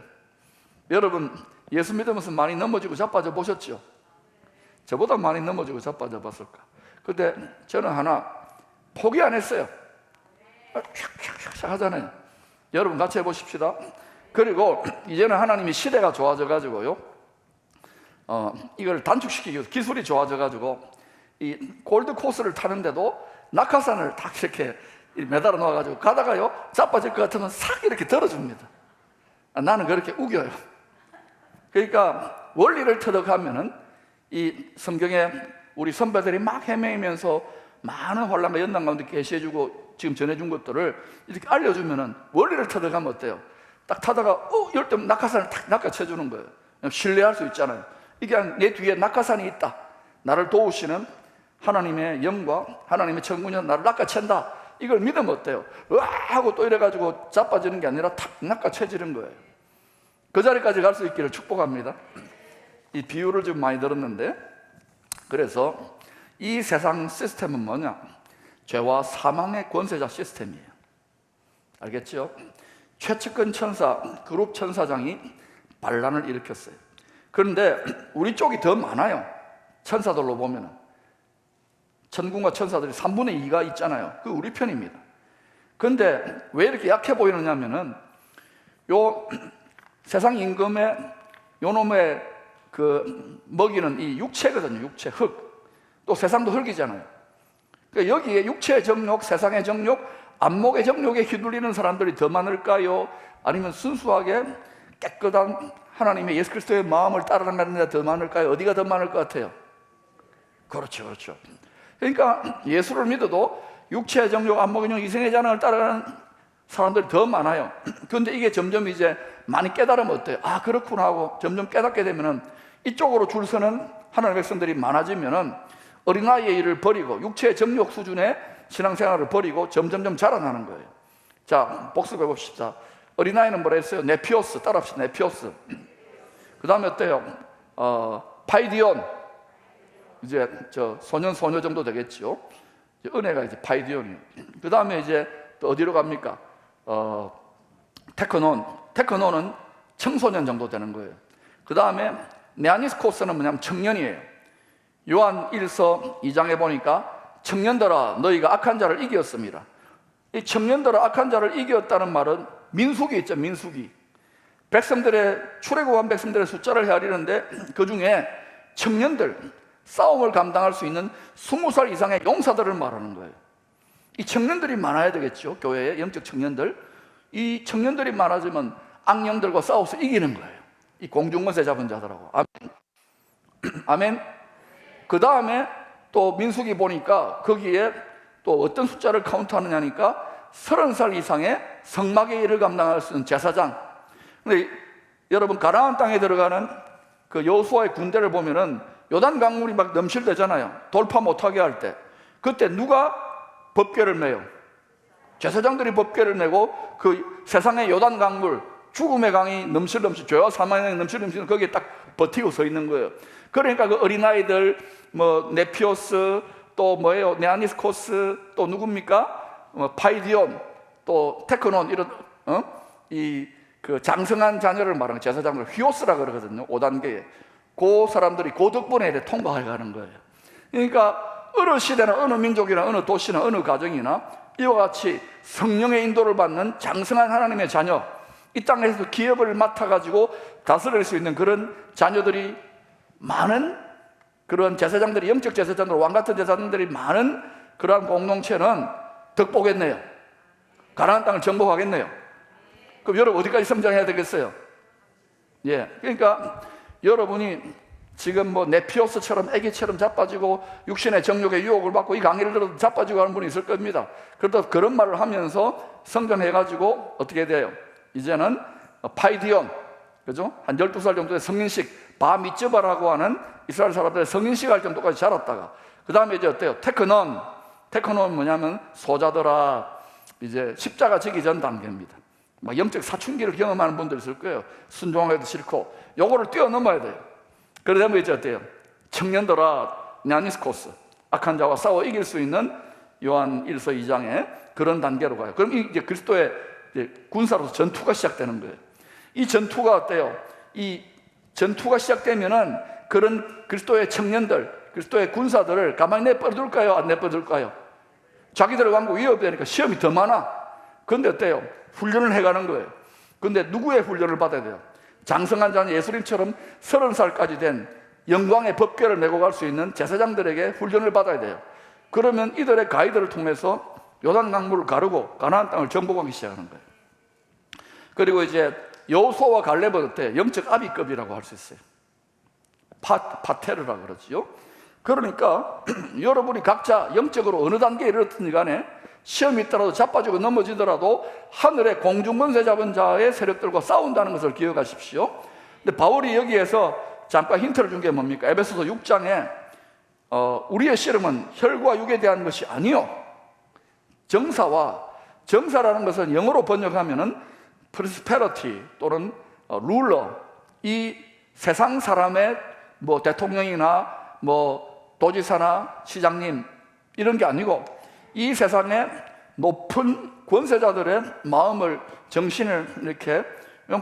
여러분, 예수 믿으면서 많이 넘어지고 자빠져 보셨죠? 저보다 많이 넘어지고 자빠져 봤을까? 근데 저는 하나 포기 안 했어요. 샥샥샥 하잖아요. 여러분 같이 해보십시다. 그리고 이제는 하나님이 시대가 좋아져 가지고요, 이걸 단축시키기 위해서 기술이 좋아져 가지고 이 골드 코스를 타는데도 낙하산을 딱 이렇게 매달아 놓아 가지고 가다가요, 자빠질 것 같으면 싹 이렇게 들어줍니다. 나는 그렇게 우겨요. 그러니까 원리를 터득하면은 이 성경에 우리 선배들이 막 헤매면서 많은 환난과 연단 가운데 계시해주고 지금 전해준 것들을 이렇게 알려주면은 원리를 터득하면 어때요? 딱 타다가 이럴 때 낙하산을 탁 낚아채주는 거예요. 신뢰할 수 있잖아요. 이게 내 뒤에 낙하산이 있다, 나를 도우시는 하나님의 영과 하나님의 천군이 나를 낚아챈다, 이걸 믿으면 어때요? 으아 하고 또 이래가지고 자빠지는 게 아니라 탁 낚아채지는 거예요. 그 자리까지 갈 수 있기를 축복합니다. 이 비유를 좀 많이 들었는데, 그래서 이 세상 시스템은 뭐냐? 죄와 사망의 권세자 시스템이에요. 알겠죠? 최측근 천사, 그룹 천사장이 반란을 일으켰어요. 그런데 우리 쪽이 더 많아요. 천사들로 보면은 천군과 천사들이 3분의 2가 있잖아요. 그 우리 편입니다. 그런데 왜 이렇게 약해 보이느냐면은 요 세상 임금의 요 놈의 그 먹이는 이 육체거든요. 육체, 흙. 또 세상도 흙이잖아요. 그러니까 여기에 육체의 정욕, 세상의 정욕, 안목의 정욕에 휘둘리는 사람들이 더 많을까요? 아니면 순수하게 깨끗한 하나님의 예수 그리스도의 마음을 따라가는 데 더 많을까요? 어디가 더 많을 것 같아요? 그렇죠, 그렇죠. 그러니까 예수를 믿어도 육체의 정욕, 안목의 정욕, 이생의 잔을 따라가는 사람들이 더 많아요. 그런데 이게 점점 이제 많이 깨달으면 어때요? 아, 그렇구나 하고 점점 깨닫게 되면은 이쪽으로 줄 서는 하나님의 백성들이 많아지면은 어린아이의 일을 버리고 육체의 정욕 수준의 신앙생활을 버리고 점점점 자라나는 거예요. 자, 복습해 봅시다. 어린아이는 뭐라 했어요? 네피오스. 따라합시다. 네피오스. 그 다음에 어때요? 파이디온. 이제 소년 소녀 정도 되겠죠. 은혜가 이제 파이디온이에요. 그 다음에 이제 또 어디로 갑니까? 테크논. 테크논은 청소년 정도 되는 거예요. 그 다음에 네아니스코스는 뭐냐면 청년이에요. 요한 1서 2장에 보니까 청년들아 너희가 악한 자를 이겼습니다. 이 청년들아 악한 자를 이겼다는 말은 민수기 있죠. 민수기. 백성들의 출애굽한 백성들의 숫자를 헤아리는데 그 중에 청년들, 싸움을 감당할 수 있는 20살 이상의 용사들을 말하는 거예요. 이 청년들이 많아야 되겠죠. 교회에 영적 청년들. 이 청년들이 많아지면 악령들과 싸워서 이기는 거예요. 이 공중권세 잡은 자들하고. 아멘. 아멘. 그 다음에 또 민수기 보니까 거기에 또 어떤 숫자를 카운트하느냐니까 30살 이상의 성막의 일을 감당할 수 있는 제사장. 근데 여러분 가나안 땅에 들어가는 그 여호수아의 군대를 보면은 요단 강물이 막 넘실대잖아요. 돌파 못하게 할 때. 그때 누가 법궤를 메요? 제사장들이 법궤를 메고 그 세상의 요단 강물, 죽음의 강이 넘실넘실, 죄와 사망의 강이 넘실넘실 거기에 딱 버티고 서 있는 거예요. 그러니까 그 어린아이들 뭐 네피오스 또 뭐예요? 네아니스코스 또 누굽니까? 파이디온 또 테크논 이런 그 장성한 자녀를 말하는 제사장들 휘오스라 그러거든요. 5단계에 그 사람들이 그 덕분에 이렇게 통과해 가는 거예요. 그러니까 어느 시대나 어느 민족이나 어느 도시나 어느 가정이나 이와 같이 성령의 인도를 받는 장성한 하나님의 자녀, 이 땅에서 기업을 맡아가지고 다스릴 수 있는 그런 자녀들이 많은 그런 제사장들이, 영적 제사장들, 왕같은 제사장들이 많은 그러한 공동체는 덕보겠네요. 가나안 땅을 정복하겠네요. 그럼 여러분 어디까지 성장해야 되겠어요? 예, 그러니까 여러분이 지금 뭐 네피오스처럼 애기처럼 자빠지고 육신의 정욕의 유혹을 받고 이 강의를 들어도 자빠지고 하는 분이 있을 겁니다. 그러다 그런 말을 하면서 성장해가지고 어떻게 돼요? 이제는 파이디온, 그죠? 한 12살 정도의 성인식, 바미츠바라고 하는 이스라엘 사람들의 성인식 할 정도까지 자랐다가 그 다음에 이제 어때요? 테크논. 테크논은 뭐냐면 소자들아 이제 십자가 지기 전 단계입니다. 막 영적 사춘기를 경험하는 분들 있을 거예요. 순종하기도 싫고 요거를 뛰어넘어야 돼요. 그러려면 이제 어때요? 청년들아 네아니스코스, 악한 자와 싸워 이길 수 있는 요한 1서 2장에 그런 단계로 가요. 그럼 이제 그리스도의 이제 군사로서 전투가 시작되는 거예요. 이 전투가 어때요? 이 전투가 시작되면은 그런 그리스도의 청년들, 그리스도의 군사들을 가만히 내버려둘까요? 안 내버려둘까요? 자기들의 왕국 위협되니까 시험이 더 많아. 그런데 어때요? 훈련을 해가는 거예요. 그런데 누구의 훈련을 받아야 돼요? 장성한 자는 예수님처럼 30살까지 된 영광의 법궤를 메고 갈 수 있는 제사장들에게 훈련을 받아야 돼요. 그러면 이들의 가이드를 통해서 요단 강물을 가르고 가나안 땅을 정복하기 시작하는 거예요. 그리고 이제 여호수아와 갈렙은 어때? 영적 아비급이라고 할 수 있어요. 파테르라 그러지요. 그러니까 여러분이 각자 영적으로 어느 단계에 이르렀든지 간에 시험이 있더라도 자빠지고 넘어지더라도 하늘의 공중권세 잡은 자의 세력들과 싸운다는 것을 기억하십시오. 근데 바울이 여기에서 잠깐 힌트를 준 게 뭡니까? 에베소서 6장에 우리의 씨름은 혈과 육에 대한 것이 아니요, 정사라는 것은 영어로 번역하면은 프리스페러티 또는 룰러, 이 세상 사람의 뭐 대통령이나 뭐 도지사나 시장님 이런 게 아니고 이 세상의 높은 권세자들의 마음을, 정신을 이렇게,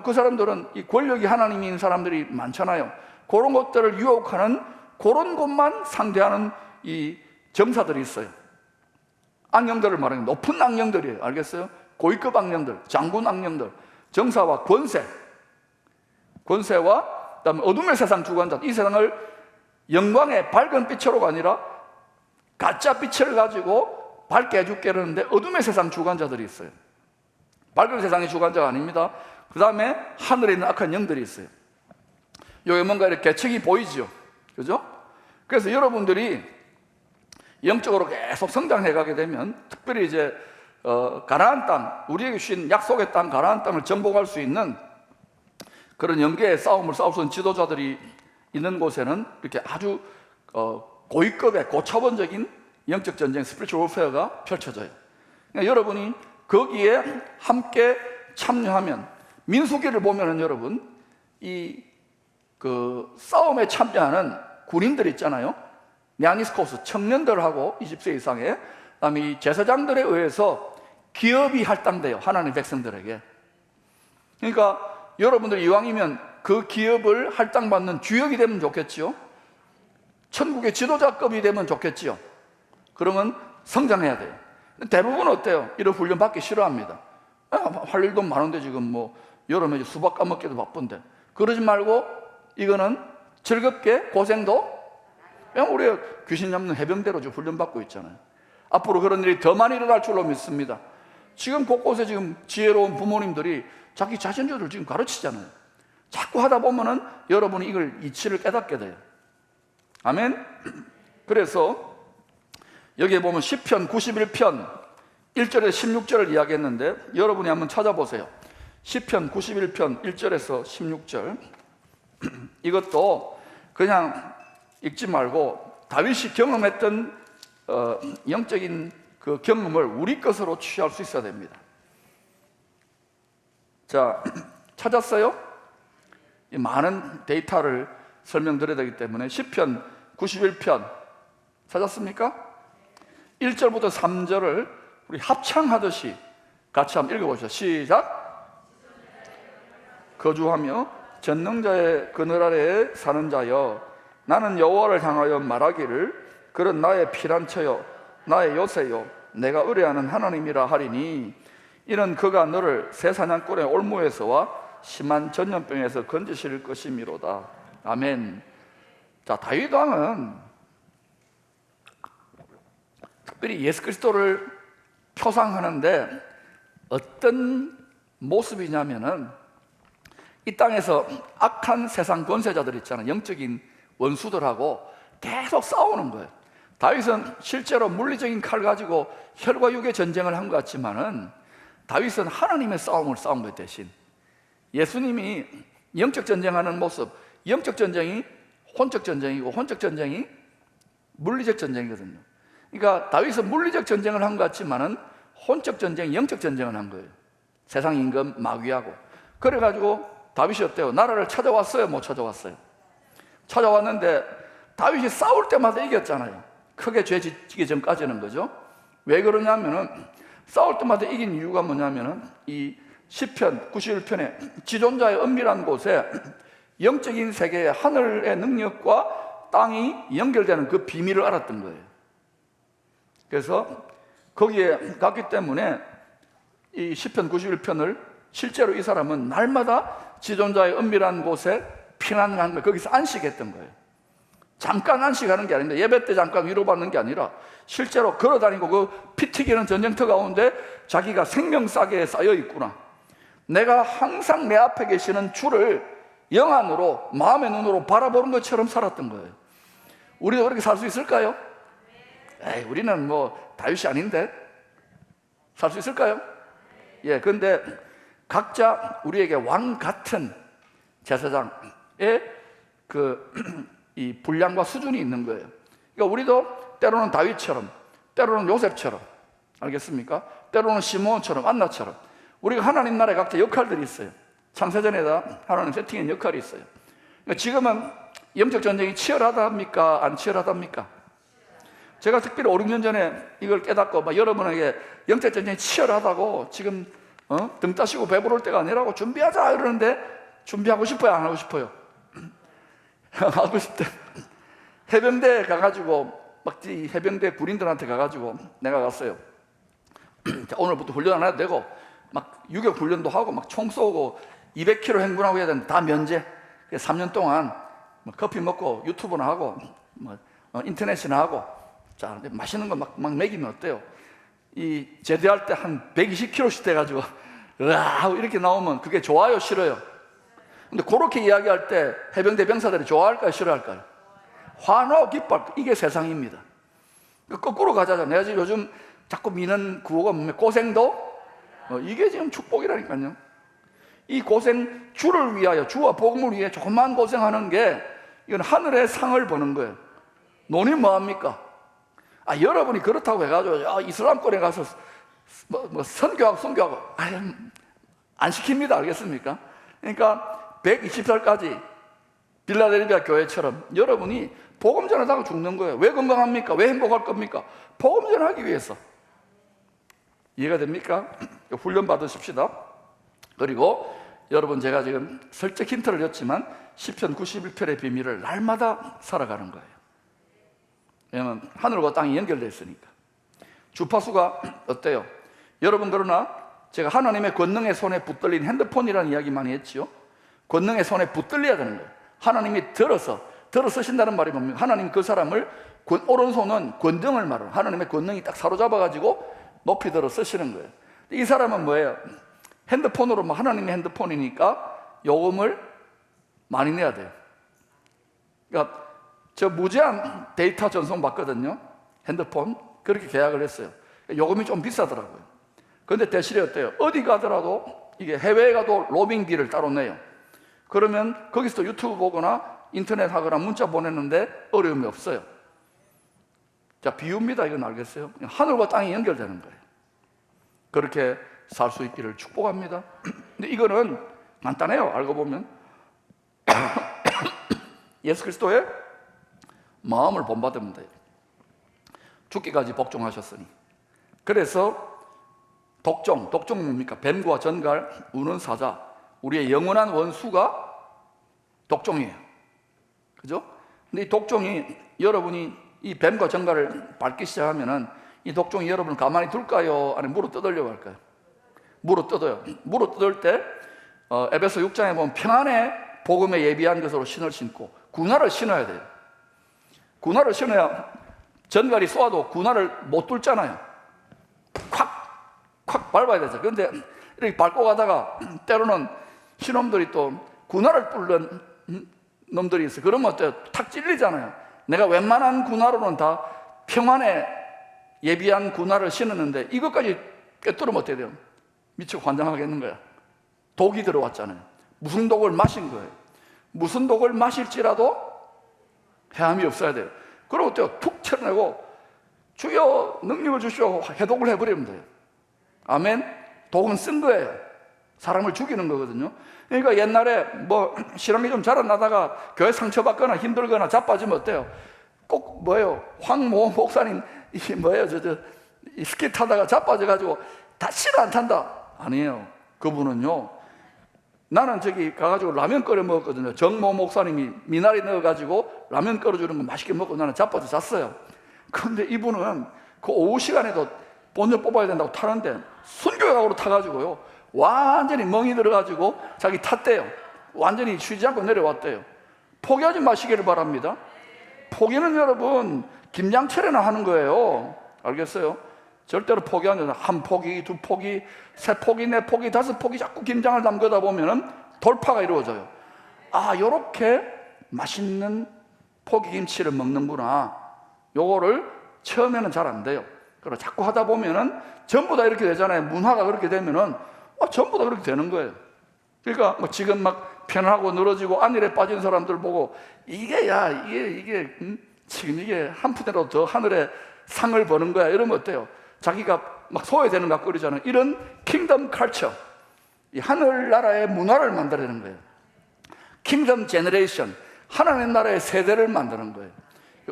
그 사람들은 이 권력이 하나님인 사람들이 많잖아요. 그런 것들을 유혹하는 그런 것만 상대하는 이 정사들이 있어요. 악령들을 말하는 높은 악령들이에요. 알겠어요? 고위급 악령들, 장군 악령들, 정사와 권세와 그다음에 어둠의 세상 주관자, 이 세상을 영광의 밝은 빛으로가 아니라 가짜 빛을 가지고 밝게 해줄게 그러는데 어둠의 세상 주관자들이 있어요. 밝은 세상의 주관자가 아닙니다. 그 다음에 하늘에 있는 악한 영들이 있어요. 여기 뭔가 이렇게 계책이 보이죠, 그죠? 그래서 여러분들이 영적으로 계속 성장해 가게 되면, 특별히 이제 가나안 땅, 우리에게 주신 약속의 땅 가나안 땅을 정복할 수 있는 그런 영계의 싸움을 싸울 수 있는 지도자들이 있는 곳에는 이렇게 아주 고위급의 고차원적인 영적 전쟁, 스피리추얼 워페어가 펼쳐져요. 그러니까 여러분이 거기에 함께 참여하면, 민수기를 보면은 여러분 이 싸움에 참여하는 군인들 있잖아요. 미아니스코스 청년들하고 20세 이상의, 그다음에 이 제사장들에 의해서 기업이 할당돼요, 하나님의 백성들에게. 그러니까 여러분들이 이왕이면 그 기업을 할당받는 주역이 되면 좋겠지요. 천국의 지도자급이 되면 좋겠지요. 그러면 성장해야 돼요. 대부분 어때요? 이런 훈련 받기 싫어합니다. 할 일도 많은데 지금 뭐 여름에 수박 까먹기도 바쁜데. 그러지 말고 이거는 즐겁게 고생도, 그냥 우리가 귀신 잡는 해병대로 지금 훈련 받고 있잖아요. 앞으로 그런 일이 더 많이 일어날 줄로 믿습니다. 지금 곳곳에 지금 지혜로운 부모님들이 자기 자신들을 지금 가르치잖아요. 자꾸 하다 보면은 여러분이 이걸 이치를 깨닫게 돼요. 아멘. 그래서 여기에 보면 시편 91편 1절에서 16절을 이야기했는데 여러분이 한번 찾아보세요. 시편 91편 1절에서 16절. 이것도 그냥 읽지 말고 다윗이 경험했던 영적인 그 경험을 우리 것으로 취할 수 있어야 됩니다. 자, 찾았어요? 이 많은 데이터를 설명드려야 되기 때문에 시편 91편 찾았습니까? 1절부터 3절을 우리 합창하듯이 같이 한번 읽어보시죠. 시작. 거주하며 전능자의 그늘 아래에 사는 자여, 나는 여호와를 향하여 말하기를 그는 나의 피난처요 나의 요새요 내가 의뢰하는 하나님이라 하리니, 이는 그가 너를 새 사냥꾼의 올무에서와 심한 전염병에서 건지실 것이미로다. 아멘. 자, 다윗 왕은 특별히 예수 그리스도를 표상하는데 어떤 모습이냐면은 이 땅에서 악한 세상 권세자들 있잖아요. 영적인 원수들하고 계속 싸우는 거예요. 다윗은 실제로 물리적인 칼 가지고 혈과 육의 전쟁을 한 것 같지만은 다윗은 하나님의 싸움을 싸운 것 대신 예수님이 영적 전쟁하는 모습, 영적 전쟁이 혼적 전쟁이고 혼적 전쟁이 물리적 전쟁이거든요. 그러니까 다윗은 물리적 전쟁을 한 것 같지만은 혼적 전쟁, 영적 전쟁을 한 거예요. 세상 임금 마귀하고. 그래가지고 다윗이 어때요? 나라를 찾아왔어요? 못 찾아왔어요? 찾아왔는데 다윗이 싸울 때마다 이겼잖아요. 크게 죄 짓기 전까지는. 거죠. 왜 그러냐면은 싸울 때마다 이긴 이유가 뭐냐면은 이 시편 91편에 지존자의 은밀한 곳에 영적인 세계의 하늘의 능력과 땅이 연결되는 그 비밀을 알았던 거예요. 그래서 거기에 갔기 때문에 이 시편 91편을 실제로 이 사람은 날마다 지존자의 은밀한 곳에 피난한 거예요. 거기서 안식했던 거예요. 잠깐 안식하는 게 아닌데, 예배 때 잠깐 위로받는 게 아니라 실제로 걸어다니고 그 피 튀기는 전쟁터 가운데 자기가 생명싸개에 쌓여 있구나, 내가 항상 내 앞에 계시는 주를 영안으로 마음의 눈으로 바라보는 것처럼 살았던 거예요. 우리도 그렇게 살 수 있을까요? 에이, 우리는 뭐 다윗이 아닌데 살 수 있을까요? 예, 근데 각자 우리에게 왕 같은 제사장의 이 분량과 수준이 있는 거예요. 그러니까 우리도 때로는 다윗처럼, 때로는 요셉처럼, 알겠습니까? 때로는 시므온처럼, 안나처럼 우리가 하나님 나라에 각자 역할들이 있어요. 창세전에다 하나님 세팅한 역할이 있어요. 그러니까 지금은 영적 전쟁이 치열하답니까? 안 치열하답니까? 제가 특별히 5, 6년 전에 이걸 깨닫고 막 여러분에게 영적 전쟁이 치열하다고 지금 등 따시고 배부를 때가 아니라고 준비하자 이러는데, 준비하고 싶어요? 안 하고 싶어요? 하고 싶대. 해병대에 가가지고 막 이 해병대 군인들한테 가가지고 내가 갔어요. 자, 오늘부터 훈련 안 해도 되고 막 유격 훈련도 하고 막 총 쏘고 200km 행군하고 해야 되는데 다 면제. 3년 동안 커피 먹고 유튜브나 하고 인터넷이나 하고, 자, 근데 맛있는 거 막 먹이면 어때요? 이 제대할 때 한 120km씩 돼가지고 으아 이렇게 나오면 그게 좋아요, 싫어요? 근데 그렇게 이야기할 때 해병대 병사들이 좋아할까요, 싫어할까요? 환호, 기뻐. 이게 세상입니다. 거꾸로 가자죠. 내가 지금 요즘 자꾸 미는 구호가 뭡니까? 고생도 이게 지금 축복이라니까요. 이 고생, 주를 위하여, 주와 복음을 위해 조금만 고생하는 게 이건 하늘의 상을 보는 거예요. 논이 뭐합니까? 여러분이 그렇다고 해가지고 이슬람권에 가서 선교하고 안 시킵니다. 알겠습니까? 그러니까 120살까지 빌라델비아 교회처럼 여러분이 복음 전하다가 죽는 거예요. 왜 건강합니까? 왜 행복할 겁니까? 복음 전하기 위해서. 이해가 됩니까? 훈련 받으십시다. 그리고 여러분, 제가 지금 슬쩍 힌트를 줬지만 시편 91편의 비밀을 날마다 살아가는 거예요. 왜냐하면 하늘과 땅이 연결되어 있으니까. 주파수가 어때요? 여러분, 그러나 제가 하나님의 권능의 손에 붙들린 핸드폰이라는 이야기 많이 했지요. 권능의 손에 붙들려야 되는 거예요. 하나님이 들어 쓰신다는 말이 뭡니까? 하나님 그 사람을, 오른손은 권능을 말해요. 하나님의 권능이 딱 사로잡아가지고 높이 들어 쓰시는 거예요. 이 사람은 뭐예요? 핸드폰으로, 하나님의 핸드폰이니까 요금을 많이 내야 돼요. 그러니까 저 무제한 데이터 전송 받거든요. 핸드폰. 그렇게 계약을 했어요. 요금이 좀 비싸더라고요. 그런데 대신에 어때요? 어디 가더라도, 이게 해외에 가도 로밍비를 따로 내요. 그러면 거기서 유튜브 보거나 인터넷 하거나 문자 보내는데 어려움이 없어요. 자, 비유입니다. 이건 알겠어요? 하늘과 땅이 연결되는 거예요. 그렇게 살 수 있기를 축복합니다. 근데 이거는 간단해요. 알고 보면 예수 그리스도의 마음을 본받으면 돼요. 죽기까지 복종하셨으니. 그래서 독종 뭡니까? 뱀과 전갈, 우는 사자, 우리의 영원한 원수가 독종이에요. 그죠? 근데 이 독종이, 여러분이 이 뱀과 전갈을 밟기 시작하면은 이 독종이 여러분을 가만히 둘까요? 아니면 물어 뜯으려고 할까요? 물어 뜯어요. 물어 뜯을 때 에베소 6장에 보면 평안의 복음에 예비한 것으로 신을 신고 군화를 신어야 돼요. 군화를 신어야 전갈이 쏘아도 군화를 못 뚫잖아요. 콱 밟아야 되죠. 그런데 이렇게 밟고 가다가 때로는 신놈들이 또 군화를 뚫는 놈들이 있어요. 그러면 어때요? 탁 찔리잖아요. 내가 웬만한 군화로는 다 평안에 예비한 군화를 신었는데 이것까지 꿰뚫으면 어떻게 돼요? 미치고 환장하겠는 거야. 독이 들어왔잖아요. 무슨 독을 마신 거예요. 무슨 독을 마실지라도 해함이 없어야 돼요. 그리고 어때요? 툭 쳐내고 주여 능력을 주시오 해독을 해버리면 돼요. 아멘. 독은 쓴 거예요. 사람을 죽이는 거거든요. 그러니까 옛날에 실험이 좀 자라나다가 교회 상처받거나 힘들거나 자빠지면 어때요? 꼭 황모 목사님 이 스키 타다가 자빠져가지고 다시는 안 탄다. 아니에요. 그분은요, 나는 저기 가가지고 라면 끓여 먹었거든요. 정모 목사님이 미나리 넣어가지고 라면 끓여주는 거 맛있게 먹고 나는 자빠져 잤어요. 그런데 이분은 그 오후 시간에도 본전 뽑아야 된다고 타는데 순교각으로 타가지고요, 완전히 멍이 들어가지고 자기 탔대요. 완전히 쉬지 않고 내려왔대요. 포기하지 마시기를 바랍니다. 포기는 여러분 김장철에나 하는 거예요. 알겠어요? 절대로 포기하지 않아요. 한 포기, 두 포기, 세 포기, 네 포기, 다섯 포기 자꾸 김장을 담그다 보면은 돌파가 이루어져요. 요렇게 맛있는 포기김치를 먹는구나. 요거를 처음에는 잘 안 돼요. 그리고 자꾸 하다 보면은 전부 다 이렇게 되잖아요. 문화가 그렇게 되면은 전부 다 그렇게 되는 거예요. 그러니까 지금 편하고 늘어지고 안일에 빠진 사람들 보고 이게 지금 이게 한 푼이라도 더 하늘에 상을 버는 거야 이러면 어때요? 자기가 소외되는 것 같고 그러잖아요. 이런 킹덤 칼처, 이 하늘나라의 문화를 만들어내는 거예요. 킹덤 제너레이션, 하나님 나라의 세대를 만드는 거예요.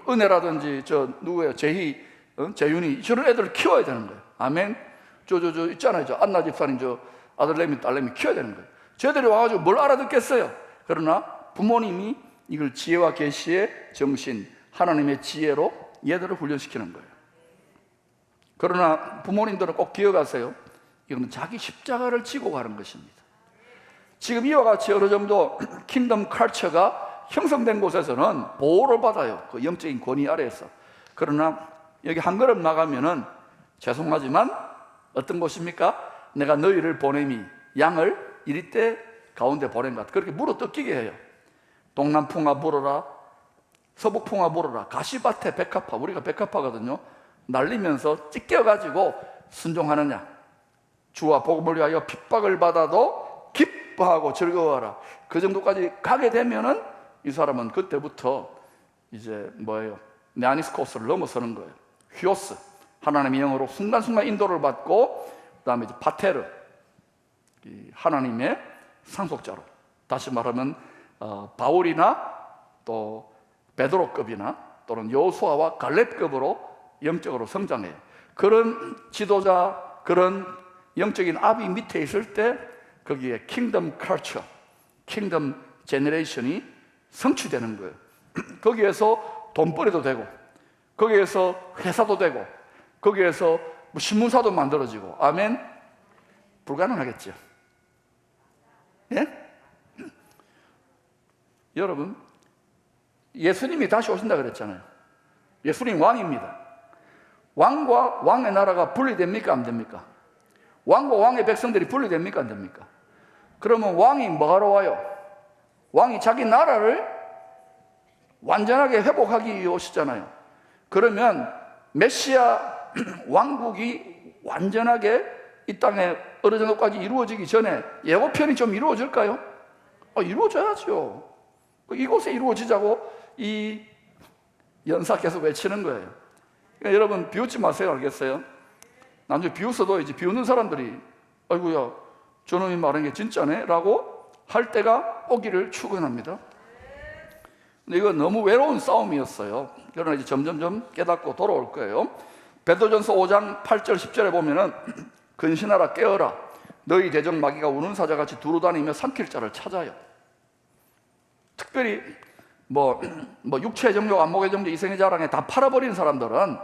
은혜라든지 누구예요? 재윤이 저런 애들을 키워야 되는 거예요. 아멘. 있잖아요. 안나 집사님 아들내미 딸내미 키워야 되는 거예요. 저희들이 와가지고 뭘 알아듣겠어요? 그러나 부모님이 이걸 지혜와 계시의 정신, 하나님의 지혜로 얘들을 훈련시키는 거예요. 그러나 부모님들은 꼭 기억하세요. 이거는 자기 십자가를 지고 가는 것입니다. 지금 이와 같이 어느 정도 킹덤 칼처가 형성된 곳에서는 보호를 받아요. 그 영적인 권위 아래에서. 그러나 여기 한 걸음 나가면은 죄송하지만 어떤 곳입니까? 내가 너희를 보냄이 양을 이리때 가운데 보낸 것 같아. 그렇게 물어 뜯기게 해요. 동남풍아 불어라, 서북풍아 불어라, 가시밭에 백합화. 우리가 백합화거든요. 날리면서 찢겨가지고 순종하느냐? 주와 복음을 위하여 핍박을 받아도 기뻐하고 즐거워하라. 그 정도까지 가게 되면은 이 사람은 그때부터 이제 뭐예요? 네아니스코스를 넘어서는 거예요. 휴오스, 하나님의 영으로 순간순간 인도를 받고, 그 다음에 이제 파테르, 이 하나님의 상속자로, 다시 말하면 바울이나 또 베드로급이나 또는 여호수아와 갈렙급으로 영적으로 성장해요. 그런 지도자, 그런 영적인 아비 밑에 있을 때 거기에 킹덤 컬처, 킹덤 제너레이션이 성취되는 거예요. 거기에서 돈벌이도 되고, 거기에서 회사도 되고, 거기에서 뭐 신문사도 만들어지고. 아멘? 불가능하겠죠? 예? 여러분, 예수님이 다시 오신다 그랬잖아요. 예수님 왕입니다. 왕과 왕의 나라가 분리됩니까? 안 됩니까? 왕과 왕의 백성들이 분리됩니까? 안 됩니까? 그러면 왕이 뭐하러 와요? 왕이 자기 나라를 완전하게 회복하기 위해 오시잖아요. 그러면 메시아 왕국이 완전하게 이 땅에 어느 정도까지 이루어지기 전에 예고편이 좀 이루어질까요? 이루어져야죠. 이곳에 이루어지자고 이 연사 계속 외치는 거예요. 그러니까 여러분, 비웃지 마세요. 알겠어요? 나중에 비웃어도 이제 비웃는 사람들이 아이고야, 저놈이 말하는 게 진짜네? 라고 할 때가 오기를 축원합니다. 근데 이거 너무 외로운 싸움이었어요. 그러나 이제 점점점 깨닫고 돌아올 거예요. 베드로전서 5장 8절 10절에 보면은 근신하라, 깨어라, 너희 대적 마귀가 우는 사자같이 두루다니며 삼킬 자를 찾아요. 특별히 뭐 육체의 정욕, 안목의 정욕, 이생의 자랑에 다 팔아버린 사람들은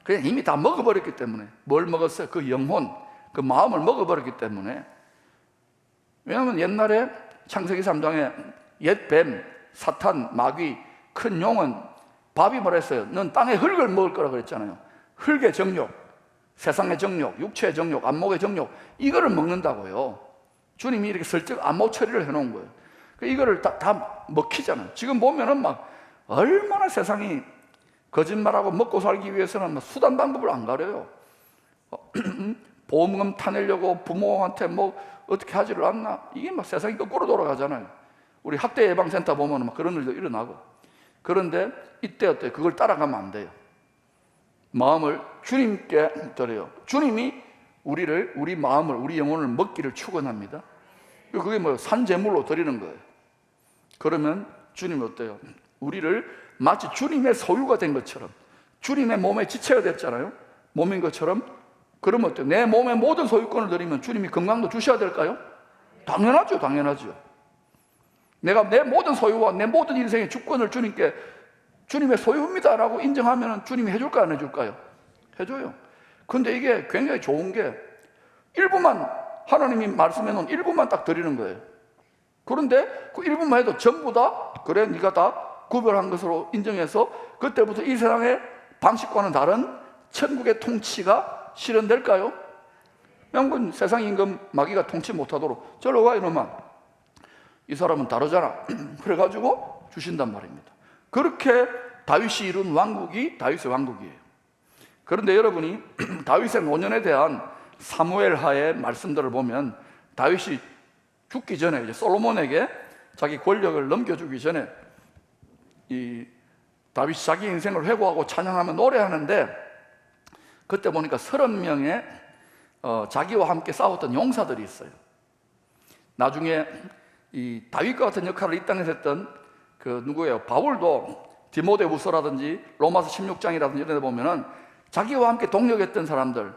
그냥 이미 다 먹어버렸기 때문에. 뭘 먹었어요? 그 영혼, 그 마음을 먹어버렸기 때문에. 왜냐하면 옛날에 창세기 3장에 옛 뱀, 사탄, 마귀, 큰 용은 밥이 뭐랬어요? 넌 땅의 흙을 먹을 거라 그랬잖아요. 흙의 정욕, 세상의 정욕, 육체의 정욕, 안목의 정욕, 이거를 먹는다고요. 주님이 이렇게 슬쩍 안목 처리를 해놓은 거예요. 이거를 다 먹히잖아요. 지금 보면은 막 얼마나 세상이 거짓말하고 먹고 살기 위해서는 막 수단 방법을 안 가려요. 보험금 타내려고 부모한테 뭐 어떻게 하지를 않나? 이게 막 세상이 거꾸로 돌아가잖아요. 우리 학대 예방센터 보면 막 그런 일도 일어나고. 그런데 이때 어때요? 그걸 따라가면 안 돼요. 마음을 주님께 드려요. 주님이 우리 마음을, 우리 영혼을 먹기를 축원합니다. 그게 뭐예요? 산제물로 드리는 거예요. 그러면 주님이 어때요? 우리를 마치 주님의 소유가 된 것처럼, 주님의 몸의 지체가 됐잖아요. 몸인 것처럼. 그러면 어때요? 내 몸의 모든 소유권을 드리면 주님이 건강도 주셔야 될까요? 당연하죠. 당연하죠. 내가 내 모든 소유와 내 모든 인생의 주권을 주님께, 주님의 소유입니다 라고 인정하면 주님이 해줄까요? 안 해줄까요? 해줘요. 근데 이게 굉장히 좋은 게 일부만, 하나님이 말씀해 놓은 일부만 딱 드리는 거예요. 그런데 그 일부만 해도 전부 다 그래, 네가 다 구별한 것으로 인정해서 그때부터 이 세상의 방식과는 다른 천국의 통치가 실현될까요? 명분 세상 임금 마귀가 통치 못하도록 저로 와 이놈아, 이 사람은 다르잖아. 그래가지고 주신단 말입니다. 그렇게 다윗이 이룬 왕국이 다윗의 왕국이에요. 그런데 여러분이 다윗의 노년에 대한 사무엘 하의 말씀들을 보면 다윗이 죽기 전에 이제 솔로몬에게 자기 권력을 넘겨주기 전에 이 다윗이 자기 인생을 회고하고 찬양하며 노래하는데, 그때 보니까 30명의 자기와 함께 싸웠던 용사들이 있어요. 나중에 이 다윗과 같은 역할을 이 땅에서 했던 그 누구예요? 바울도 디모데후서라든지 로마서 16장이라든지 이런 데 보면은 자기와 함께 동력했던 사람들,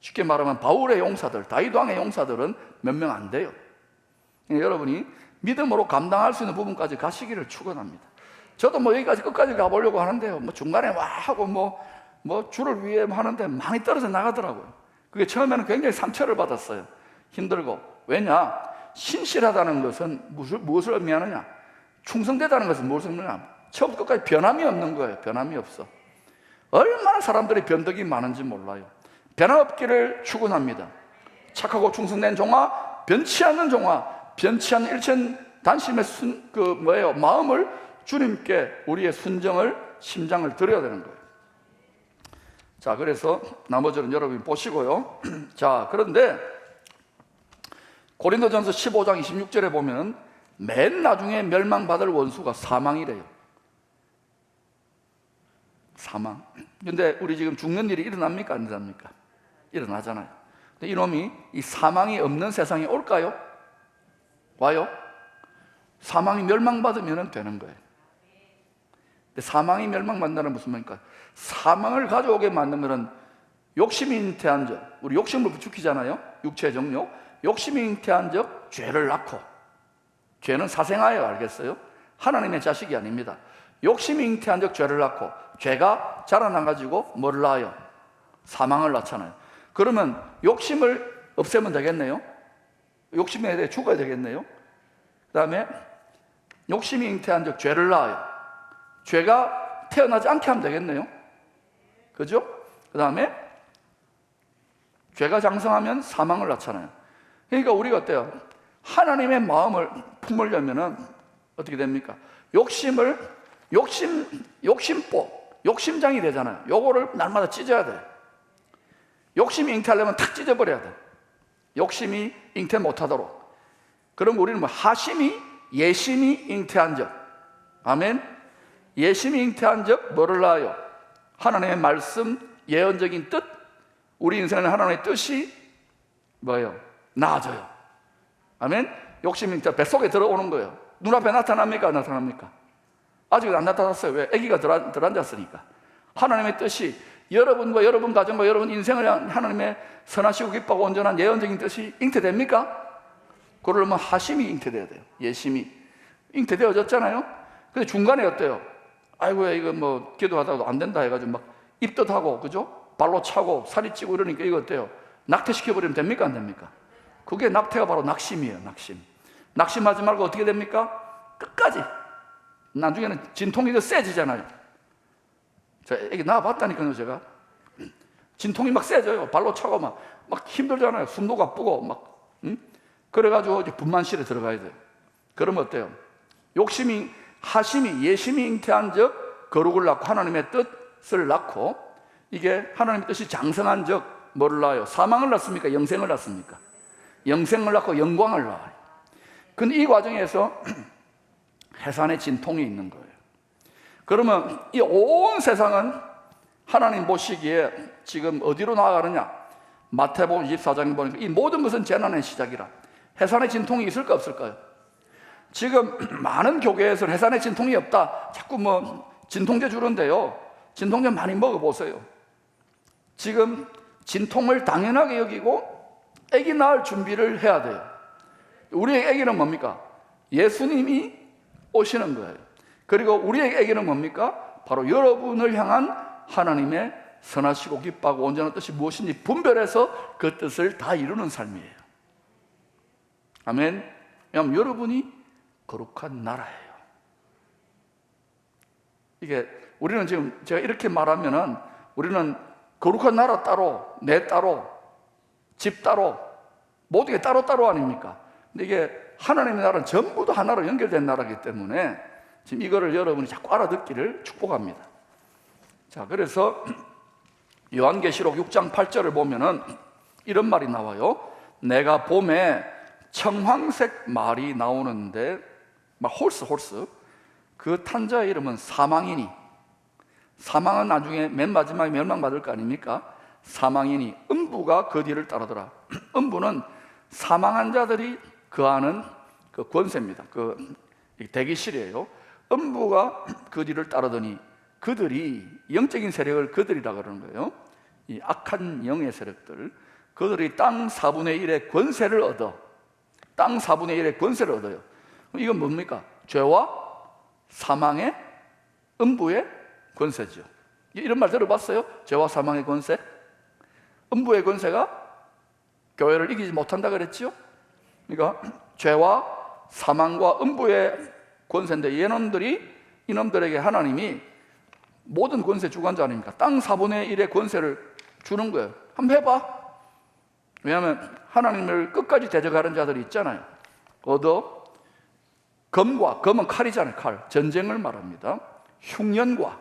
쉽게 말하면 바울의 용사들, 다윗 왕의 용사들은 몇 명 안 돼요. 여러분이 믿음으로 감당할 수 있는 부분까지 가시기를 축원합니다. 저도 뭐 여기까지 끝까지 가보려고 하는데요, 뭐 중간에 와 하고 뭐 주를 위해 하는데 많이 떨어져 나가더라고요. 그게 처음에는 굉장히 상처를 받았어요. 힘들고. 왜냐? 신실하다는 것은 무엇을 의미하느냐? 충성되다는 것은 무엇을 의미하느냐? 처음부터 끝까지 변함이 없는 거예요. 변함이 없어. 얼마나 사람들이 변덕이 많은지 몰라요. 변함없기를 축원합니다. 착하고 충성된 종아, 변치 않는 종아, 변치 않는 일천단심의 마음을 주님께 우리의 순정을, 심장을 드려야 되는 거예요. 자, 그래서 나머지는 여러분이 보시고요. 자, 그런데 고린도전서 15장 26절에 보면 맨 나중에 멸망받을 원수가 사망이래요. 사망. 근데 우리 지금 죽는 일이 일어납니까? 안 일어납니까? 일어나잖아요. 근데 이놈이 이 사망이 없는 세상에 올까요? 와요? 사망이 멸망받으면 되는 거예요. 근데 사망이 멸망받는다는 무슨 말입니까? 사망을 가져오게 만든 것은 욕심이 잉태한 적, 우리 욕심을 부추기잖아요. 육체의 정욕. 욕심이 잉태한 적 죄를 낳고, 죄는 사생아예요. 알겠어요? 하나님의 자식이 아닙니다. 욕심이 잉태한 적 죄를 낳고, 죄가 자라나가지고 뭘 낳아요? 사망을 낳잖아요. 그러면 욕심을 없애면 되겠네요. 욕심에 대해 죽어야 되겠네요. 그 다음에 욕심이 잉태한 적 죄를 낳아요. 죄가 태어나지 않게 하면 되겠네요. 그죠? 그 다음에 죄가 장성하면 사망을 낳잖아요. 그러니까 우리가 어때요? 하나님의 마음을 품으려면은 어떻게 됩니까? 욕심장이 되잖아요. 요거를 날마다 찢어야 돼. 욕심이 잉태하려면 탁 찢어버려야 돼. 욕심이 잉태 못하도록. 그럼 우리는 뭐 하심이, 예심이 잉태한 적. 아멘. 예심이 잉태한 적 뭐를 낳아요? 하나님의 말씀, 예언적인 뜻. 우리 인생은 하나님의 뜻이 뭐예요? 나아져요. 아멘. 욕심이 잉태 뱃속에 들어오는 거예요. 눈앞에 나타납니까? 안 나타납니까? 아직 안 나타났어요. 왜? 아기가 들어앉았으니까. 하나님의 뜻이 여러분과 여러분 가정과 여러분 인생을 향한 하나님의 선하시고 기뻐하고 온전한 예언적인 뜻이 잉태됩니까? 그러려면 하심이 잉태돼야 돼요. 예심이 잉태되어졌잖아요. 근데 중간에 어때요? 아이고 이거 뭐 기도하다가도 안 된다 해가지고 막 입덧하고, 그죠? 발로 차고 살이 찌고 이러니까 이거 어때요? 낙태시켜버리면 됩니까? 안 됩니까? 그게 낙태가 바로 낙심이에요. 낙심하지 말고 어떻게 됩니까? 끝까지. 나중에는 진통이 더 세지잖아요. 저 애기 낳아봤다니까요. 제가 진통이 막 세져요. 발로 차고 막 힘들잖아요. 숨도 가쁘고 막 그래가지고 이제 분만실에 들어가야 돼요. 그러면 어때요? 욕심이, 하심이, 예심이 잉태한 적 거룩을 낳고 하나님의 뜻을 낳고, 이게 하나님의 뜻이 장성한 적 뭐를 낳아요? 사망을 낳습니까? 영생을 낳습니까? 영생을 낳고 영광을 낳아요. 근데 이 과정에서 해산의 진통이 있는 거예요. 그러면 이 온 세상은 하나님 보시기에 지금 어디로 나아가느냐? 마태복음 24장에 보니까 이 모든 것은 재난의 시작이라. 해산의 진통이 있을까 없을까요? 지금 많은 교회에서 해산의 진통이 없다. 자꾸 뭐 진통제 주는데요. 진통제 많이 먹어보세요. 지금 진통을 당연하게 여기고 아기 낳을 준비를 해야 돼요. 우리의 아기는 뭡니까? 예수님이 오시는 거예요. 그리고 우리의 아기는 뭡니까? 바로 여러분을 향한 하나님의 선하시고 기뻐하고 온전한 뜻이 무엇인지 분별해서 그 뜻을 다 이루는 삶이에요. 아멘. 왜냐하면 여러분이 거룩한 나라예요. 이게 우리는 지금 제가 이렇게 말하면은 우리는 거룩한 나라 따로, 내 따로, 집 따로, 모든 게 따로따로 아닙니까? 근데 이게 하나님의 나라는 전부 다 하나로 연결된 나라이기 때문에 지금 이거를 여러분이 자꾸 알아듣기를 축복합니다. 자, 그래서 요한계시록 6장 8절을 보면은 이런 말이 나와요. 내가 봄에 청황색 말이 나오는데, 막 홀스. 그 탄자의 이름은 사망이니, 사망은 나중에 맨 마지막에 멸망받을 거 아닙니까? 사망이니 음부가 그 뒤를 따르더라. 음부는 사망한 자들이 거하는 그 권세입니다. 그 대기실이에요. 음부가 그 뒤를 따르더니 그들이, 영적인 세력을 그들이라 그러는 거예요. 이 악한 영의 세력들, 그들이 땅 4분의 1의 권세를 얻어. 땅 4분의 1의 권세를 얻어요. 이건 뭡니까? 죄와 사망의, 음부의 권세죠. 이런 말 들어봤어요? 죄와 사망의 권세? 음부의 권세가 교회를 이기지 못한다 그랬죠? 그러니까 죄와 사망과 음부의 권세인데, 이놈들에게 하나님이 모든 권세 주관자 아닙니까? 땅 4분의 1의 권세를 주는 거예요. 한번 해봐. 왜냐하면 하나님을 끝까지 대적하는 자들이 있잖아요. 검은 칼이잖아요. 칼. 전쟁을 말합니다. 흉년과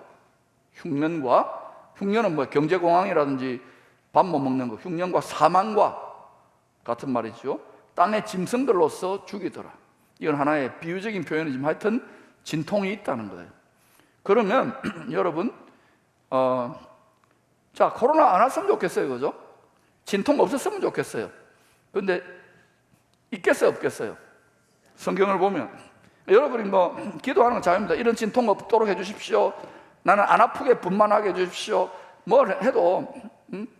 흉년은 뭐 경제공황이라든지 밥 못 먹는 거, 흉년과 사망과 같은 말이죠. 땅의 짐승들로서 죽이더라. 이건 하나의 비유적인 표현이지만 하여튼 진통이 있다는 거예요. 그러면 여러분 자, 코로나 안 왔으면 좋겠어요, 그죠? 진통 없었으면 좋겠어요. 그런데 있겠어요, 없겠어요? 성경을 보면 여러분이 뭐 기도하는 건 자유입니다. 이런 진통 없도록 해주십시오. 나는 안 아프게 분만하게 해주십시오. 뭘 해도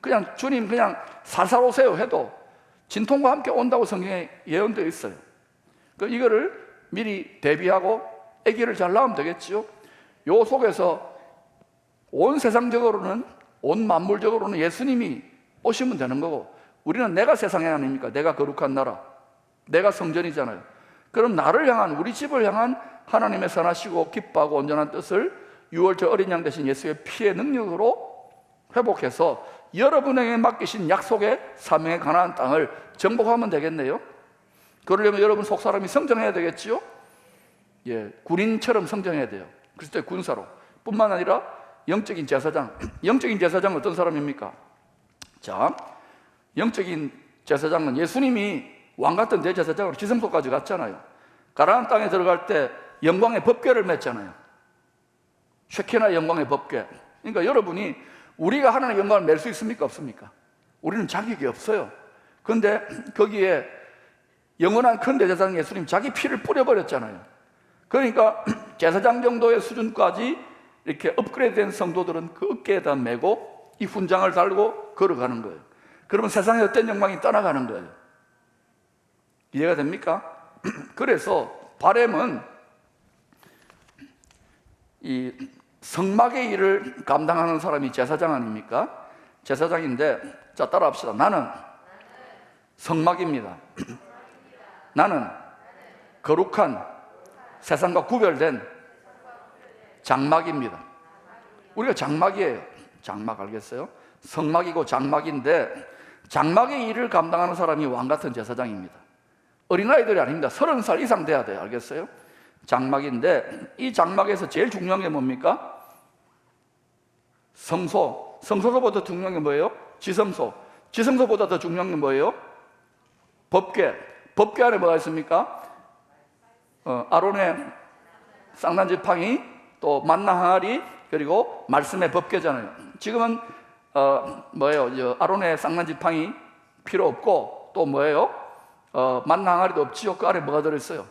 그냥 주님 그냥 살살 오세요 해도 진통과 함께 온다고 성경에 예언되어 있어요. 이거를 미리 대비하고 아기를 잘 낳으면 되겠지요. 요 속에서 온 세상적으로는, 온 만물적으로는 예수님이 오시면 되는 거고, 우리는 내가 세상에 아닙니까? 내가 거룩한 나라, 내가 성전이잖아요. 그럼 나를 향한, 우리 집을 향한 하나님의 선하시고 기뻐하고 온전한 뜻을 6월절 어린 양 대신 예수의 피의 능력으로 회복해서 여러분에게 맡기신 약속의 사명의 가나안 땅을 정복하면 되겠네요. 그러려면 여러분 속사람이 성장해야 되겠지요. 예, 군인처럼 성장해야 돼요. 그리스도의 군사로. 뿐만 아니라 영적인 제사장. 영적인 제사장은 어떤 사람입니까? 자, 영적인 제사장은 예수님이 왕같은 대제사장으로 지성소까지 갔잖아요. 가나안 땅에 들어갈 때 영광의 법궤를 맸잖아요. 쉐키나 영광의 법궤. 그러니까 여러분이 우리가 하나님의 영광을 맬 수 있습니까? 없습니까? 우리는 자격이 없어요. 그런데 거기에 영원한 큰 대제사장 예수님 자기 피를 뿌려버렸잖아요. 그러니까 제사장 정도의 수준까지 이렇게 업그레이드된 성도들은 그 어깨에다 메고 이 훈장을 달고 걸어가는 거예요. 그러면 세상의 어떤 영광이 떠나가는 거예요. 이해가 됩니까? 그래서 바램은 이 성막의 일을 감당하는 사람이 제사장 아닙니까? 제사장인데, 자, 따라합시다. 나는 성막입니다. 나는 거룩한 세상과 구별된 장막입니다. 우리가 장막이에요. 장막 알겠어요? 성막이고 장막인데, 장막의 일을 감당하는 사람이 왕같은 제사장입니다. 어린아이들이 아닙니다. 30살 이상 돼야 돼요. 알겠어요? 장막인데, 이 장막에서 제일 중요한 게 뭡니까? 성소. 성소보다 중요한 게 뭐예요? 지성소. 지성소보다 더 중요한 게 뭐예요? 법궤. 법궤 안에 뭐가 있습니까? 아론의 쌍난지팡이, 또 만나 항아리, 그리고 말씀의 법궤잖아요. 지금은 뭐예요? 아론의 쌍난지팡이 필요 없고, 또 뭐예요? 만나 항아리도 없지요. 그 안에 뭐가 들어있어요?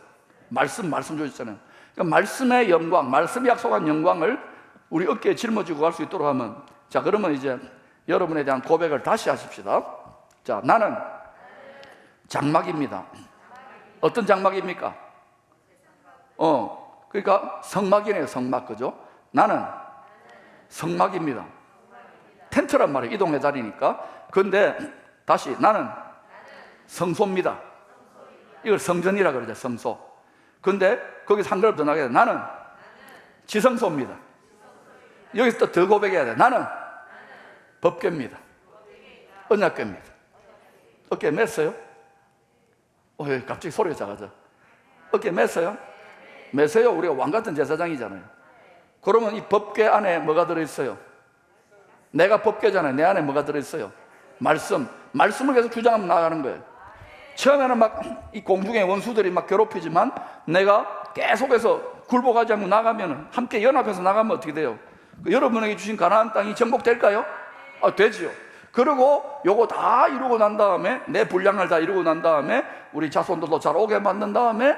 말씀 주셨잖아요. 그러니까 말씀의 영광, 말씀이 약속한 영광을 우리 어깨에 짊어지고 갈 수 있도록 하면, 자, 그러면 이제 여러분에 대한 고백을 다시 하십시다. 자, 나는 장막입니다. 어떤 장막입니까? 그러니까 성막이네요. 성막, 그죠? 나는 성막입니다. 텐트란 말이에요. 이동의 자리니까. 그런데 다시, 나는 성소입니다. 이걸 성전이라 그러죠. 성소. 그런데 거기서 한 걸음 더 나가야 돼. 나는 지성소입니다. 여기서 또 더 고백해야 돼. 나는 법궤입니다. 언약궤입니다. 어깨 맸어요? 갑자기 소리가 작아져. 어깨 맸어요? 매세요. 우리가 왕같은 제사장이잖아요. 그러면 이 법궤 안에 뭐가 들어있어요? 내가 법궤잖아요. 내 안에 뭐가 들어있어요? 말씀을 계속 주장하면 나가는 거예요. 처음에는 막 이 공중의 원수들이 막 괴롭히지만 내가 계속해서 굴복하지 않고 나가면, 함께 연합해서 나가면 어떻게 돼요? 여러분에게 주신 가나안 땅이 정복될까요? 되지요. 그리고 요거 다 이루고 난 다음에, 내 분량을 다 이루고 난 다음에 우리 자손들도 잘 오게 만든 다음에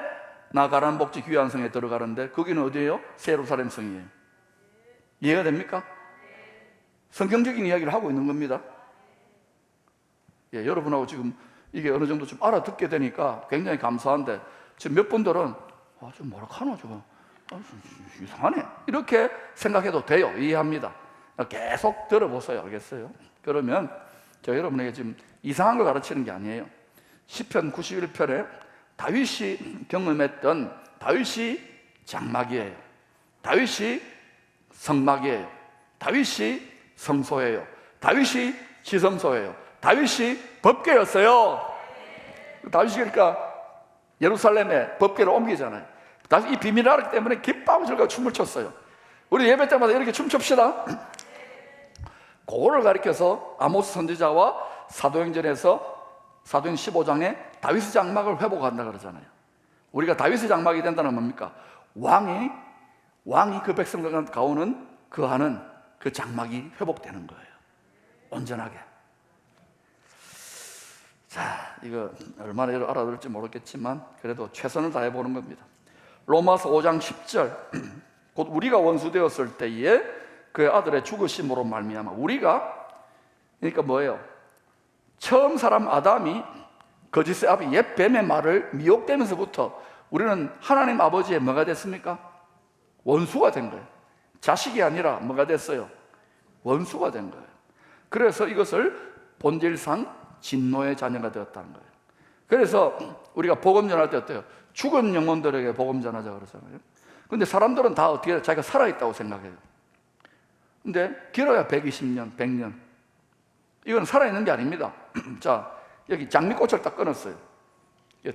나 가나안 복지 귀한 성에 들어가는데, 거기는 어디예요? 새 예루살렘 성이에요. 이해가 됩니까? 성경적인 이야기를 하고 있는 겁니다. 예, 여러분하고 지금 이게 어느 정도 좀 알아듣게 되니까 굉장히 감사한데, 지금 몇 분들은 좀 뭐라카노 저거 이상하네 이렇게 생각해도 돼요. 이해합니다. 계속 들어보세요. 알겠어요? 그러면 제가 여러분에게 지금 이상한 걸 가르치는 게 아니에요. 시편 91편에 다윗이 경험했던, 다윗이 장막이에요. 다윗이 성막이에요. 다윗이 성소예요. 다윗이 지성소예요. 다윗이 법궤였어요. 다윗이 그러니까 예루살렘에 법궤를 옮기잖아요. 다시 이 비밀을 알았기 때문에 기뻐하고 즐거워 춤을 췄어요. 우리 예배 때마다 이렇게 춤춥시다. 그거를 가리켜서 아모스 선지자와 사도행 15장에 다윗의 장막을 회복한다 그러잖아요. 우리가 다윗의 장막이 된다는 뭡니까? 왕이 그 백성들 가오는 거하는 그 장막이 회복되는 거예요. 온전하게. 자, 이거 얼마나 알아들을지 모르겠지만 그래도 최선을 다해 보는 겁니다. 로마서 5장 10절 곧 우리가 원수되었을 때에 그의 아들의 죽으심으로 말미암아 우리가, 그러니까 뭐예요? 처음 사람 아담이 거짓의 아비 옛 뱀의 말을 미혹되면서부터 우리는 하나님 아버지의 뭐가 됐습니까? 원수가 된 거예요. 자식이 아니라 뭐가 됐어요? 원수가 된 거예요. 그래서 이것을 본질상 진노의 자녀가 되었다는 거예요. 그래서 우리가 복음 전할 때 어때요? 죽은 영혼들에게 복음 전하자 그러잖아요. 근데 사람들은 다 어떻게 해요? 자기가 살아있다고 생각해요. 근데 길어야 120년, 100년. 이건 살아있는 게 아닙니다. 자, 여기 장미꽃을 딱 끊었어요.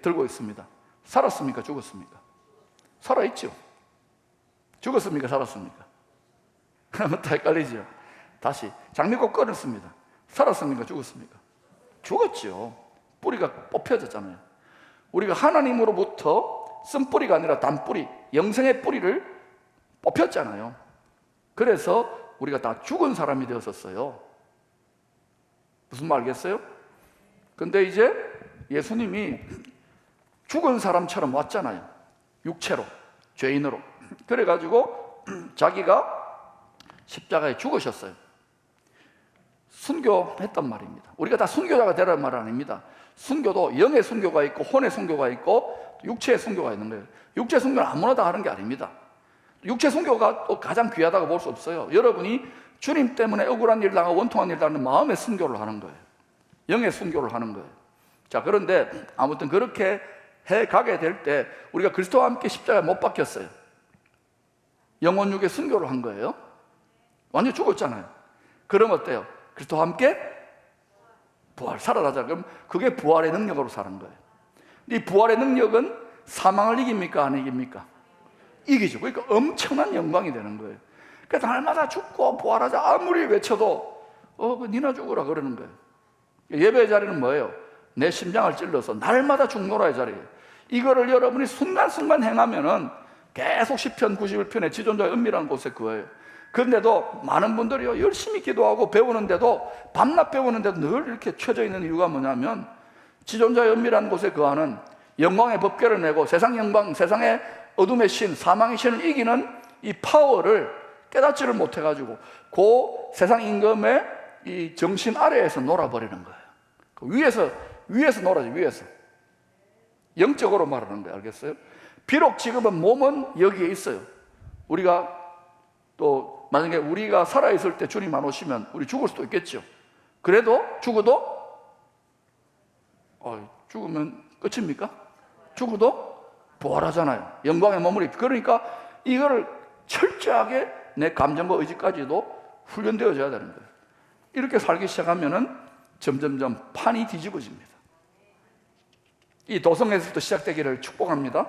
들고 있습니다. 살았습니까? 죽었습니까? 살아있죠. 죽었습니까? 살았습니까? 그러면 다 헷갈리죠. 다시 장미꽃 끊었습니다. 살았습니까? 죽었습니까? 죽었죠. 뿌리가 뽑혀졌잖아요. 우리가 하나님으로부터 쓴뿌리가 아니라 단뿌리, 영생의 뿌리를 뽑혔잖아요. 그래서 우리가 다 죽은 사람이 되었었어요. 무슨 말 알겠어요? 근데 이제 예수님이 죽은 사람처럼 왔잖아요. 육체로, 죄인으로. 그래가지고 자기가 십자가에 죽으셨어요. 순교했단 말입니다. 우리가 다 순교자가 되라는 말은 아닙니다. 순교도 영의 순교가 있고 혼의 순교가 있고 육체의 순교가 있는 거예요. 육체 순교는 아무나 다 하는 게 아닙니다. 육체 순교가 가장 귀하다고 볼 수 없어요. 여러분이 주님 때문에 억울한 일 당하고 원통한 일 당하는 마음의 순교를 하는 거예요. 영의 순교를 하는 거예요. 자, 그런데 아무튼 그렇게 해 가게 될 때 우리가 그리스도와 함께 십자가에 못 박혔어요. 영혼 육의 순교를 한 거예요. 완전 죽었잖아요. 그럼 어때요? 그리스도와 함께 부활, 살아나자. 그럼 그게 부활의 능력으로 사는 거예요. 이 부활의 능력은 사망을 이깁니까? 안 이깁니까? 이기죠. 그러니까 엄청난 영광이 되는 거예요. 그러니까 날마다 죽고 부활하자 아무리 외쳐도 니나 죽어라 그러는 거예요. 예배의 자리는 뭐예요? 내 심장을 찔러서 날마다 죽노라의 자리예요. 이거를 여러분이 순간순간 행하면은 계속 시편 91편의 지존자의 은밀한 곳에 그거예요. 그런데도 많은 분들이요 열심히 기도하고 배우는데도 밤낮 배우는데도 늘 이렇게 쳐져 있는 이유가 뭐냐면 지존자의 은밀한 곳에 거하는 영광의 법궤를 내고 세상 영광, 세상의 어둠의 신, 사망의 신을 이기는 이 파워를 깨닫지를 못해가지고 그 세상 임금의 이 정신 아래에서 놀아버리는 거예요. 위에서 놀아죠. 위에서 영적으로 말하는 거예요. 알겠어요? 비록 지금은 몸은 여기에 있어요. 우리가 또 만약에 우리가 살아있을 때 주님 안 오시면 우리 죽을 수도 있겠죠. 그래도 죽어도 죽으면 끝입니까? 죽어도 부활하잖아요. 영광의 몸을 그러니까 이거를 철저하게 내 감정과 의지까지도 훈련되어져야 되는 거예요. 이렇게 살기 시작하면은 점점점 판이 뒤집어집니다. 이 도성에서부터 시작되기를 축복합니다.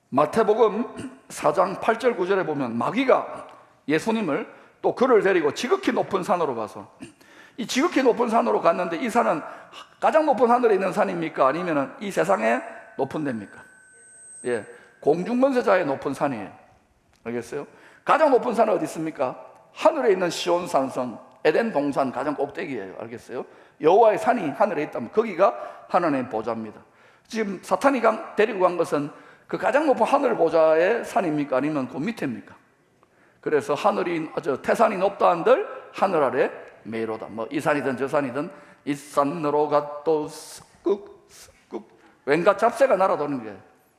마태복음 4장 8절 9절에 보면 마귀가 예수님을 또 그를 데리고 지극히 높은 산으로 가서 이 지극히 높은 산으로 갔는데 이 산은 가장 높은 하늘에 있는 산입니까? 아니면 이 세상의 높은 데입니까? 예, 공중권세자의 높은 산이에요. 알겠어요? 가장 높은 산은 어디 있습니까? 하늘에 있는 시온 산성 에덴 동산 가장 꼭대기예요. 알겠어요? 여호와의 산이 하늘에 있다면 거기가 하나님의 보좌입니다. 지금 사탄이 데리고 간 것은 그 가장 높은 하늘 보좌의 산입니까? 아니면 그 밑에입니까? 그래서 태산이 높다 한들 하늘 아래 메로다. 뭐 이 산이든 저 산이든 이 산으로 가또 սկuk 왠가 잡새가 날아도는 게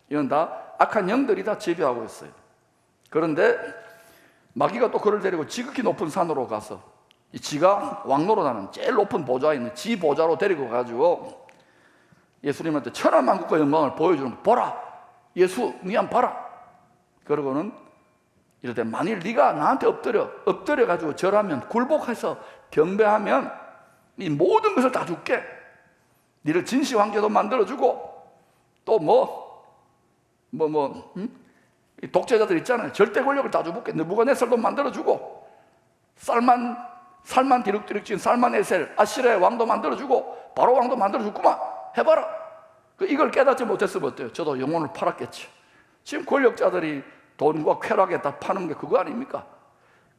이건 다 악한 영들이 다 지배하고 있어요. 그런데 마귀가 또 그를 데리고 지극히 높은 산으로 가서 지가 왕노릇하는 제일 높은 보좌에 있는 지 보좌로 데리고 가지고 예수님한테 천하만국과 영광을 보여주는 거. 보라, 예수 니한 봐라. 그러고는 이럴 만일 네가 나한테 엎드려 가지고 절하면 굴복해서 경배하면 이 모든 것을 다 줄게. 니를 진시 황제도 만들어주고 또 독재자들 있잖아요. 절대 권력을 다 줘볼게. 느부갓네살도 만들어주고 살만 디룩디룩 찐 살만에셀 아시리아의 왕도 만들어주고 바로 왕도 만들어줬구만. 해봐라. 이걸 깨닫지 못했으면 어때요? 저도 영혼을 팔았겠죠. 지금 권력자들이 돈과 쾌락에 다 파는 게 그거 아닙니까?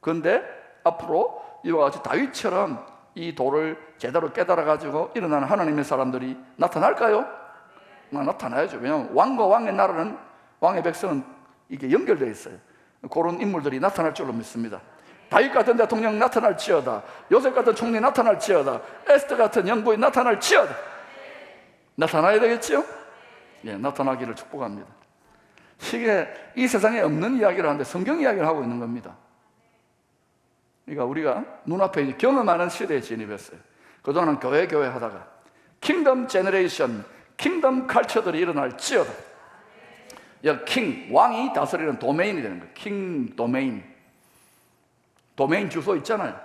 그런데 앞으로 이와 같이 다윗처럼 이 도를 제대로 깨달아가지고 일어나는 하나님의 사람들이 나타날까요? 나타나야죠. 왜냐하면 왕과 왕의 나라는, 왕의 백성은 이게 연결되어 있어요. 그런 인물들이 나타날 줄로 믿습니다. 다윗 같은 대통령 나타날지어다. 요셉 같은 총리 나타날지어다. 에스더 같은 영부인 나타날지어다. 나타나야 되겠죠? 예, 나타나기를 축복합니다. 이게 이 세상에 없는 이야기를 하는데 성경 이야기를 하고 있는 겁니다. 그러니까 우리가 눈앞에 이제 경험하는 시대에 진입했어요. 그동안은 교회 하다가 킹덤 제너레이션, 킹덤 칼처들이 일어날지어다. 킹, 왕이 다스리는 도메인이 되는 거예요. 킹 도메인. 도메인 주소 있잖아요.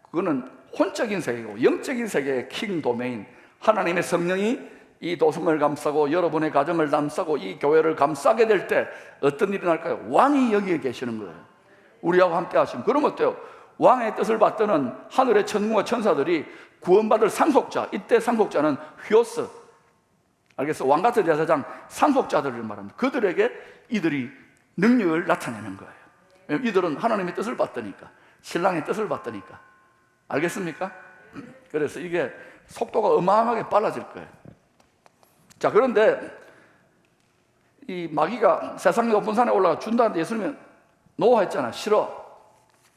그거는 혼적인 세계고 영적인 세계의 킹 도메인. 하나님의 성령이 이 도성을 감싸고 여러분의 가정을 감싸고 이 교회를 감싸게 될 때 어떤 일이 날까요? 왕이 여기에 계시는 거예요. 우리하고 함께 하시면. 그러면 어때요? 왕의 뜻을 받드는 하늘의 천군과 천사들이 구원받을 상속자, 이때 상속자는 휘오스, 알겠어? 왕 같은 제사장 상속자들을 말합니다. 그들에게 이들이 능력을 나타내는 거예요. 왜냐하면 이들은 하나님의 뜻을 받으니까, 신랑의 뜻을 받으니까. 알겠습니까? 그래서 이게 속도가 어마어마하게 빨라질 거예요. 자, 그런데 이 마귀가 세상의 높은 산에 올라가 준다는데 예수님은 노하했잖아. 싫어.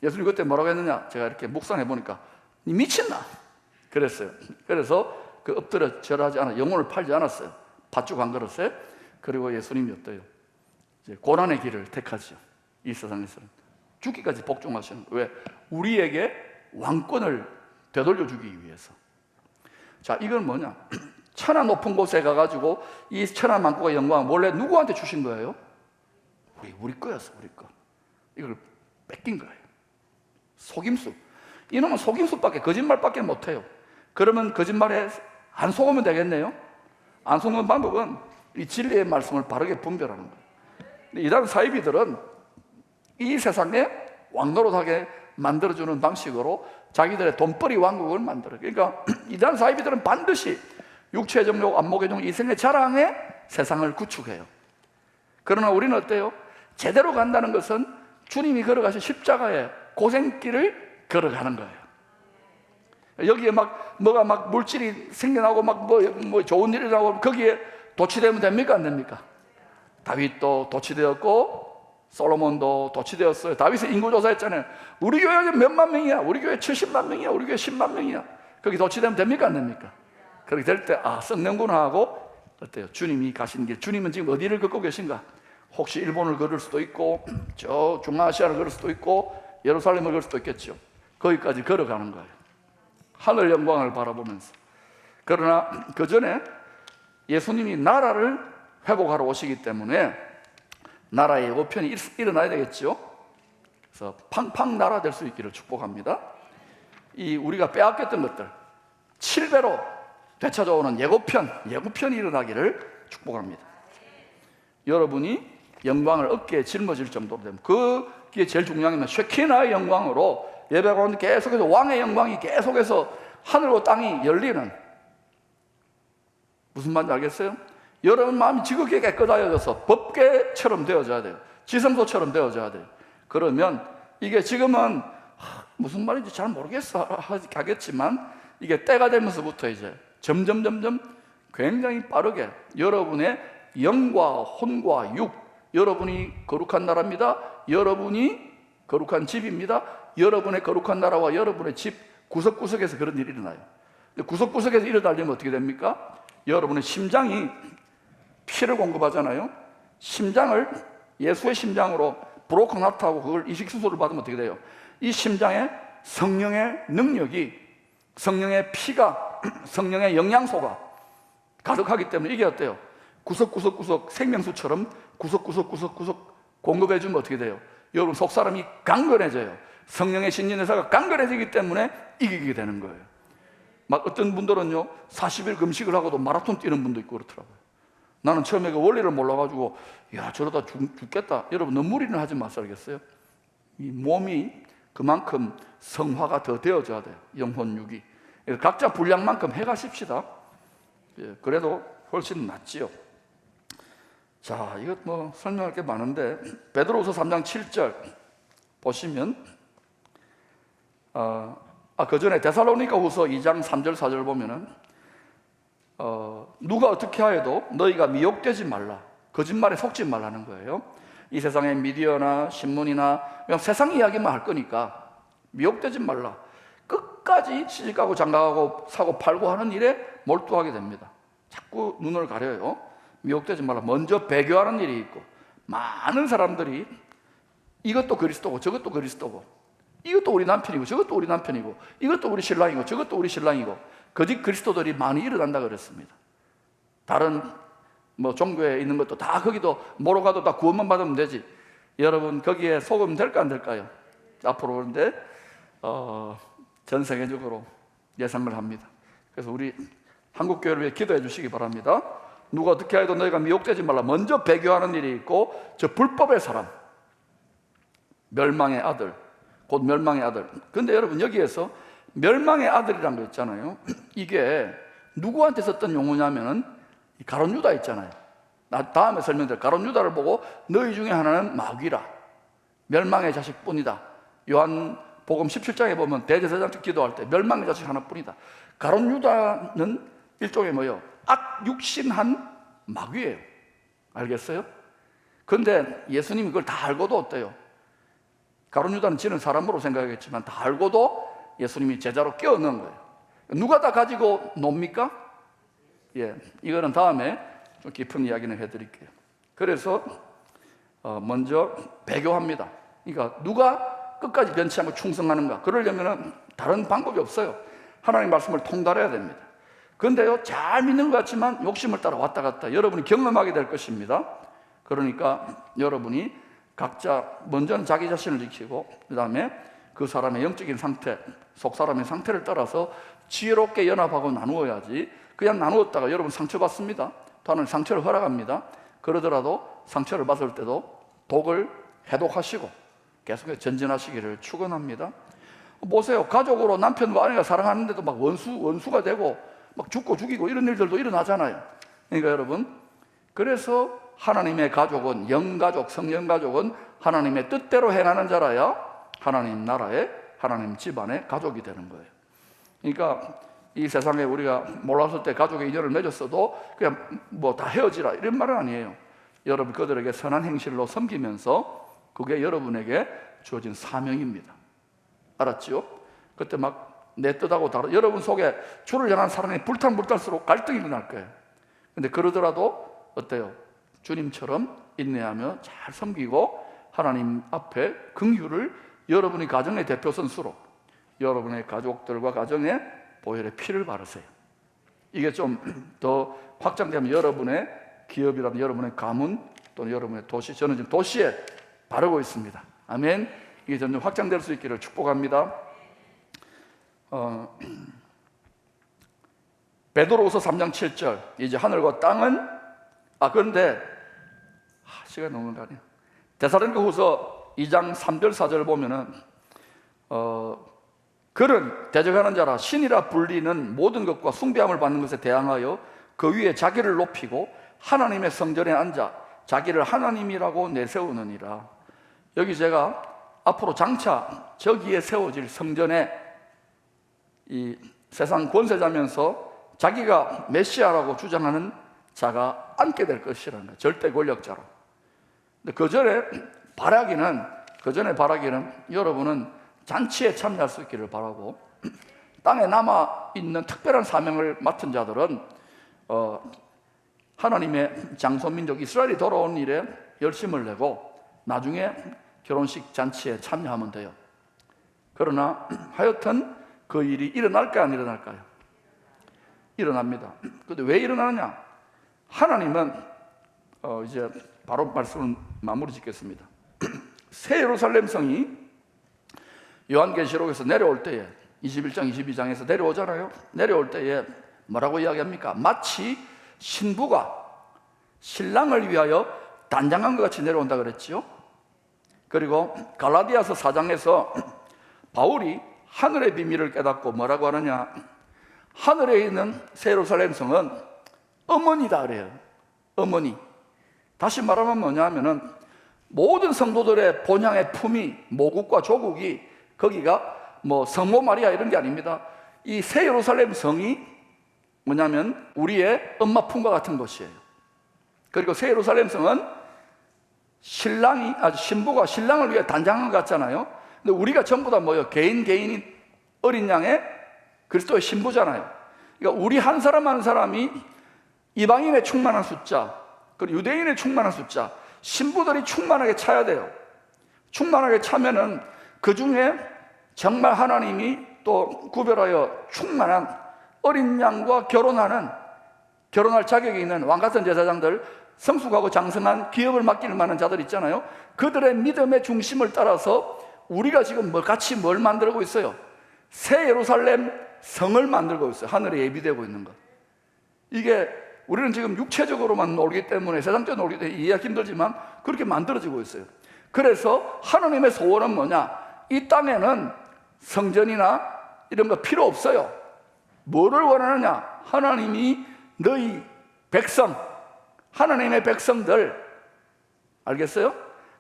예수님 그때 뭐라고 했느냐? 제가 이렇게 묵상해 보니까 니 미친나? 그랬어요. 그래서 그 엎드려 절하지 않아, 영혼을 팔지 않았어요. 팥죽 안 걸었어요. 그리고 예수님이 어때요? 이제 고난의 길을 택하죠. 이 세상에서는 죽기까지 복종하시는 거예요. 왜? 우리에게 왕권을 되돌려주기 위해서. 자, 이건 뭐냐? 천하 높은 곳에 가가지고 이 천하 만국의 영광 원래 누구한테 주신 거예요? 우리 거였어, 우리 거. 이걸 뺏긴 거예요. 속임수. 이놈은 속임수밖에, 거짓말밖에 못해요. 그러면 거짓말에 안 속으면 되겠네요. 안 속는 방법은 이 진리의 말씀을 바르게 분별하는 거예요. 이단 사이비들은 이 세상에 왕노릇하게 만들어주는 방식으로 자기들의 돈벌이 왕국을 만들어요. 그러니까 이단 사이비들은 반드시 육체의 정욕, 안목의 정욕, 이생의 자랑에 세상을 구축해요. 그러나 우리는 어때요? 제대로 간다는 것은 주님이 걸어가신 십자가의 고생길을 걸어가는 거예요. 여기에 뭐가 물질이 생겨나고 뭐 좋은 일이 나고 거기에 도취되면 됩니까? 안 됩니까? 다윗도 도취되었고 솔로몬도 도취되었어요. 다윗은 인구조사했잖아요. 우리 교회 몇만 명이야. 우리 교회 70만 명이야. 우리 교회 10만 명이야. 거기 도취되면 됩니까? 안 됩니까? 그렇게 될 때 썩는구나 하고 어때요? 주님이 가신 길. 주님은 지금 어디를 걷고 계신가? 혹시 일본을 걸을 수도 있고 저 중앙아시아를 걸을 수도 있고 예루살렘을 걸을 수도 있겠죠. 거기까지 걸어가는 거예요. 하늘 영광을 바라보면서. 그러나 그 전에 예수님이 나라를 회복하러 오시기 때문에 나라의 예고편이 일어나야 되겠죠. 그래서 팡팡 나라 될 수 있기를 축복합니다. 이 우리가 빼앗겼던 것들 7배로 되찾아오는 예고편이 일어나기를 축복합니다. 여러분이 영광을 어깨에 짊어질 정도로 되면, 그게 제일 중요한 건 쉐키나의 영광으로 예배가 오는데 계속해서 왕의 영광이 계속해서 하늘과 땅이 열리는, 무슨 말인지 알겠어요? 여러분 마음이 지극히 깨끗하여져서 법궤처럼 되어져야 돼요. 지성소처럼 되어져야 돼요. 그러면 이게 지금은 무슨 말인지 잘 모르겠어 하겠지만 이게 때가 되면서부터 이제 점점 굉장히 빠르게 여러분의 영과 혼과 육, 여러분이 거룩한 나라입니다. 여러분이 거룩한 집입니다. 여러분의 거룩한 나라와 여러분의 집 구석구석에서 그런 일이 일어나요. 구석구석에서 일어나려면 어떻게 됩니까? 여러분의 심장이 피를 공급하잖아요. 심장을 예수의 심장으로 브로커나트하고 그걸 이식수술을 받으면 어떻게 돼요? 이 심장에 성령의 능력이, 성령의 피가, 성령의 영양소가 가득하기 때문에 이게 어때요? 구석구석 생명수처럼 구석구석 공급해주면 어떻게 돼요? 여러분 속사람이 강건해져요. 성령의 신진대사가 강건해지기 때문에 이기게 되는 거예요. 막 어떤 분들은요 40일 금식을 하고도 마라톤 뛰는 분도 있고 그렇더라고요. 나는 처음에 그 원리를 몰라가지고 야 저러다 죽겠다. 여러분 너무 무리는 하지 마시겠어요? 이 몸이 그만큼 성화가 더 되어져야 돼요. 영혼육이. 각자 분량만큼 해가십시다. 그래도 훨씬 낫지요. 자, 이것 뭐 설명할 게 많은데 베드로후서 3장 7절 보시면 그 전에 데살로니가후서 2장 3절 4절 보면은 누가 어떻게 하여도 너희가 미혹되지 말라, 거짓말에 속지 말라는 거예요. 이 세상의 미디어나 신문이나 그냥 세상 이야기만 할 거니까 미혹되지 말라. 끝까지 시집가고 장가가고 사고 팔고 하는 일에 몰두하게 됩니다. 자꾸 눈을 가려요. 미혹되지 말라. 먼저 배교하는 일이 있고, 많은 사람들이 이것도 그리스도고 저것도 그리스도고, 이것도 우리 남편이고 저것도 우리 남편이고, 이것도 우리 신랑이고 저것도 우리 신랑이고, 거짓 그리스도들이 많이 일어난다 그랬습니다. 다른 뭐 종교에 있는 것도 다 거기도 뭐로 가도 다 구원만 받으면 되지. 여러분 거기에 속으면 될까 안 될까요? 앞으로 그런데 전 세계적으로 예상을 합니다. 그래서 우리 한국 교회를 위해 기도해 주시기 바랍니다. 누가 어떻게 해도 너희가 미혹되지 말라. 먼저 배교하는 일이 있고, 저 불법의 사람, 멸망의 아들, 곧 멸망의 아들. 근데 여러분 여기에서 멸망의 아들이란 거 있잖아요. 이게 누구한테 썼던 용어냐면은 가룟 유다 있잖아요. 나 다음에 설명드릴 가룟 유다를 보고 너희 중에 하나는 마귀라, 멸망의 자식뿐이다. 요한복음 17장에 보면 대제사장 기도할 때 멸망의 자식 하나뿐이다. 가룟 유다는 일종의 뭐요? 악육신한 마귀예요. 알겠어요? 근데 예수님이 그걸 다 알고도 어때요? 가룟 유다는 지는 사람으로 생각하겠지만 다 알고도 예수님이 제자로 껴넣은 거예요. 누가 다 가지고 놉니까? 이거는 다음에 좀 깊은 이야기는 해드릴게요. 그래서 먼저 배교합니다. 그러니까 누가 끝까지 변치 않고 충성하는가? 그러려면 다른 방법이 없어요. 하나님 말씀을 통달해야 됩니다. 그런데요, 잘 믿는 것 같지만 욕심을 따라 왔다 갔다 여러분이 경험하게 될 것입니다. 그러니까 여러분이 각자 먼저는 자기 자신을 지키고, 그 다음에 그 사람의 영적인 상태, 속 사람의 상태를 따라서 지혜롭게 연합하고 나누어야지. 그냥 나누었다가 여러분 상처받습니다. 또 하나님 상처를 허락합니다. 그러더라도 상처를 받을 때도 독을 해독하시고 계속 전진하시기를 축원합니다. 보세요. 가족으로 남편과 아내가 사랑하는데도 막 원수가 되고 막 죽고 죽이고 이런 일들도 일어나잖아요. 그러니까 여러분, 그래서 하나님의 가족은, 영가족, 성령가족은 하나님의 뜻대로 행하는 자라야 하나님 나라의, 하나님 집안의 가족이 되는 거예요. 그러니까 이 세상에 우리가 몰랐을 때 가족의 인연을 맺었어도 그냥 뭐 다 헤어지라 이런 말은 아니에요. 여러분 그들에게 선한 행실로 섬기면서 그게 여러분에게 주어진 사명입니다. 알았지요? 그때 막 내 뜻하고 다른, 여러분 속에 주를 향한 사랑이 불탈수록 갈등이 일어날 거예요. 근데 그러더라도 어때요? 주님처럼 인내하며 잘 섬기고 하나님 앞에 긍휼을 여러분이 가정의 대표 선수로 여러분의 가족들과 가정에 보혈의 피를 바르세요. 이게 좀 더 확장되면 여러분의 기업이라든 여러분의 가문 또는 여러분의 도시, 저는 지금 도시에 바르고 있습니다. 아멘. 이게 점점 확장될 수 있기를 축복합니다. 베드로후서 3장 7절, 이제 하늘과 땅은 그런데 시간이 너무 가네요. 데살로니가후서 2장 3절 4절 보면은 그는 대적하는 자라 신이라 불리는 모든 것과 숭배함을 받는 것에 대항하여 그 위에 자기를 높이고 하나님의 성전에 앉아 자기를 하나님이라고 내세우느니라. 여기 제가 앞으로 장차 저기에 세워질 성전에 이 세상 권세자면서 자기가 메시아라고 주장하는 자가 앉게 될 것이라는 거예요. 절대 권력자로. 근데 그 전에 바라기는 여러분은 잔치에 참여할 수 있기를 바라고, 땅에 남아있는 특별한 사명을 맡은 자들은 하나님의 장소민족 이스라엘이 돌아온 일에 열심을 내고 나중에 결혼식 잔치에 참여하면 돼요. 그러나 하여튼 그 일이 일어날까요, 안 일어날까요? 일어납니다. 그런데 왜 일어나느냐? 하나님은 이제 바로 말씀을 마무리 짓겠습니다. 새 예루살렘 성이 요한계시록에서 내려올 때에 21장 22장에서 내려오잖아요. 내려올 때에 뭐라고 이야기합니까? 마치 신부가 신랑을 위하여 단장한 것 같이 내려온다 그랬지요. 그리고 갈라디아서 4장에서 바울이 하늘의 비밀을 깨닫고 뭐라고 하느냐, 하늘에 있는 새 예루살렘 성은 어머니다 그래요. 어머니. 다시 말하면 뭐냐 하면은 모든 성도들의 본향의 품이, 모국과 조국이 거기가 뭐 성모 마리아 이런 게 아닙니다. 이 새 예루살렘 성이 뭐냐면 우리의 엄마 품과 같은 것이에요. 그리고 새 예루살렘 성은 신부가 신랑을 위해 단장한 것 같잖아요. 근데 우리가 전부 다 뭐예요? 개인이 어린 양의 그리스도의 신부잖아요. 그러니까 우리 한 사람 한 사람이 이방인의 충만한 숫자, 그리고 유대인의 충만한 숫자, 신부들이 충만하게 차야 돼요. 충만하게 차면은 그 중에 정말 하나님이 또 구별하여 충만한 어린 양과 결혼할 자격이 있는 왕같은 제사장들, 성숙하고 장성한 기업을 맡길 만한 자들 있잖아요. 그들의 믿음의 중심을 따라서 우리가 지금 같이 뭘 만들고 있어요? 새 예루살렘 성을 만들고 있어요. 하늘에 예비되고 있는 것. 이게 우리는 지금 육체적으로만 놀기 때문에, 세상적으로 놀기 때문에 이해하기 힘들지만 그렇게 만들어지고 있어요. 그래서 하나님의 소원은 뭐냐? 이 땅에는 성전이나 이런 거 필요 없어요. 뭐를 원하느냐? 하나님이 너희 백성, 하나님의 백성들, 알겠어요?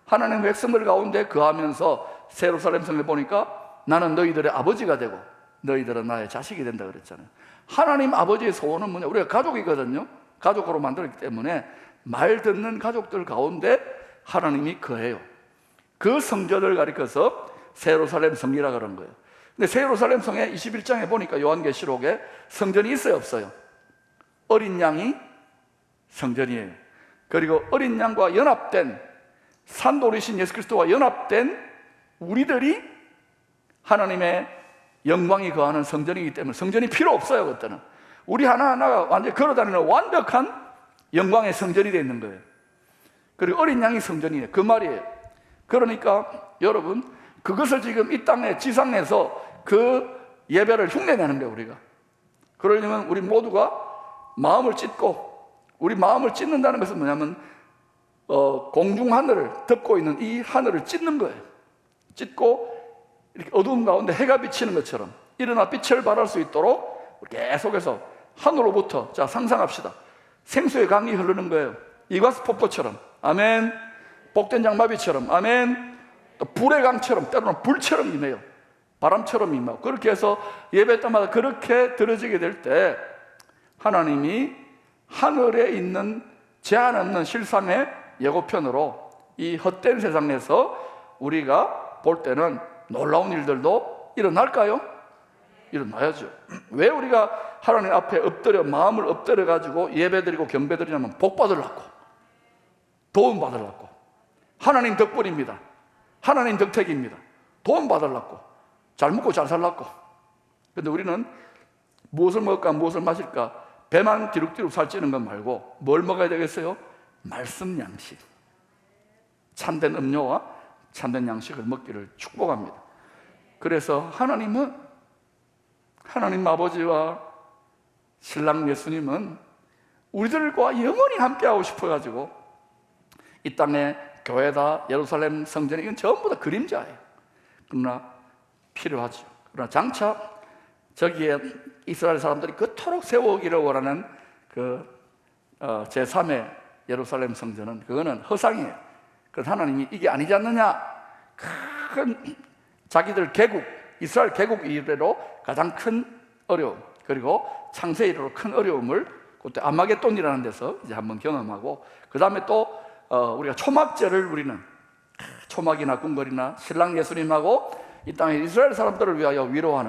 하나님의 백성들 가운데 거하면서 새 예루살렘 성에 보니까 나는 너희들의 아버지가 되고 너희들은 나의 자식이 된다 그랬잖아요. 하나님 아버지의 소원은 뭐냐? 우리가 가족이거든요. 가족으로 만들었기 때문에 말 듣는 가족들 가운데 하나님이 거해요. 그 성전을 가리켜서 새 예루살렘 성이라 그런 거예요. 근데 새 예루살렘 성에 21장에 보니까 요한계시록에 성전이 있어요, 없어요? 어린 양이 성전이에요. 그리고 어린 양과 연합된, 산돌이신 예수 그리스도와 연합된 우리들이 하나님의 영광이 거하는 성전이기 때문에 성전이 필요 없어요. 그때는 우리 하나하나가 완전히 걸어다니는 완벽한 영광의 성전이 되어 있는 거예요. 그리고 어린 양이 성전이에요. 그 말이에요. 그러니까 여러분, 그것을 지금 이 땅에 지상에서 그 예배를 흉내내는 거예요. 우리가 그러려면 우리 모두가 마음을 찢고, 우리 마음을 찢는다는 것은 뭐냐면 공중 하늘을 덮고 있는 이 하늘을 찢는 거예요. 찢고 이렇게 어두운 가운데 해가 비치는 것처럼 일어나 빛을 발할 수 있도록 계속해서 하늘로부터, 자 상상합시다, 생수의 강이 흐르는 거예요. 이과수 폭포처럼, 아멘. 복된 장마비처럼, 아멘. 또 불의 강처럼, 때로는 불처럼 임해요. 바람처럼 임하고. 그렇게 해서 예배 때마다 그렇게 들어지게 될 때 하나님이 하늘에 있는 제한 없는 실상의 예고편으로 이 헛된 세상에서 우리가 볼 때는 놀라운 일들도 일어날까요? 일어나야죠. 왜 우리가 하나님 앞에 엎드려, 마음을 엎드려 가지고 예배드리고 경배드리냐면 복 받으려고, 도움 받으려고, 하나님 덕분입니다. 하나님 덕택입니다. 도움 받으려고, 잘 먹고 잘 살려고. 그런데 우리는 무엇을 먹을까, 무엇을 마실까, 배만 뒤룩뒤룩 살찌는 것 말고 뭘 먹어야 되겠어요? 말씀 양식, 참된 음료와 참된 양식을 먹기를 축복합니다. 그래서 하나님은, 하나님 아버지와 신랑 예수님은 우리들과 영원히 함께하고 싶어가지고 이 땅에 교회다, 예루살렘 성전, 이건 전부 다 그림자예요. 그러나 필요하죠. 그러나 장차 저기에 이스라엘 사람들이 그토록 세우기를 원하는 그 제3의 예루살렘 성전은, 그거는 허상이에요. 그래서 하나님이 이게 아니지 않느냐, 큰 자기들 개국, 이스라엘 개국 이래로 가장 큰 어려움, 그리고 창세 이래로 큰 어려움을 그때 아마겟돈이라는 데서 이제 한번 경험하고, 그 다음에 또 우리가 초막절을, 우리는 초막이나 꿈거리나 신랑 예수님하고 이 땅의 이스라엘 사람들을 위하여 위로하는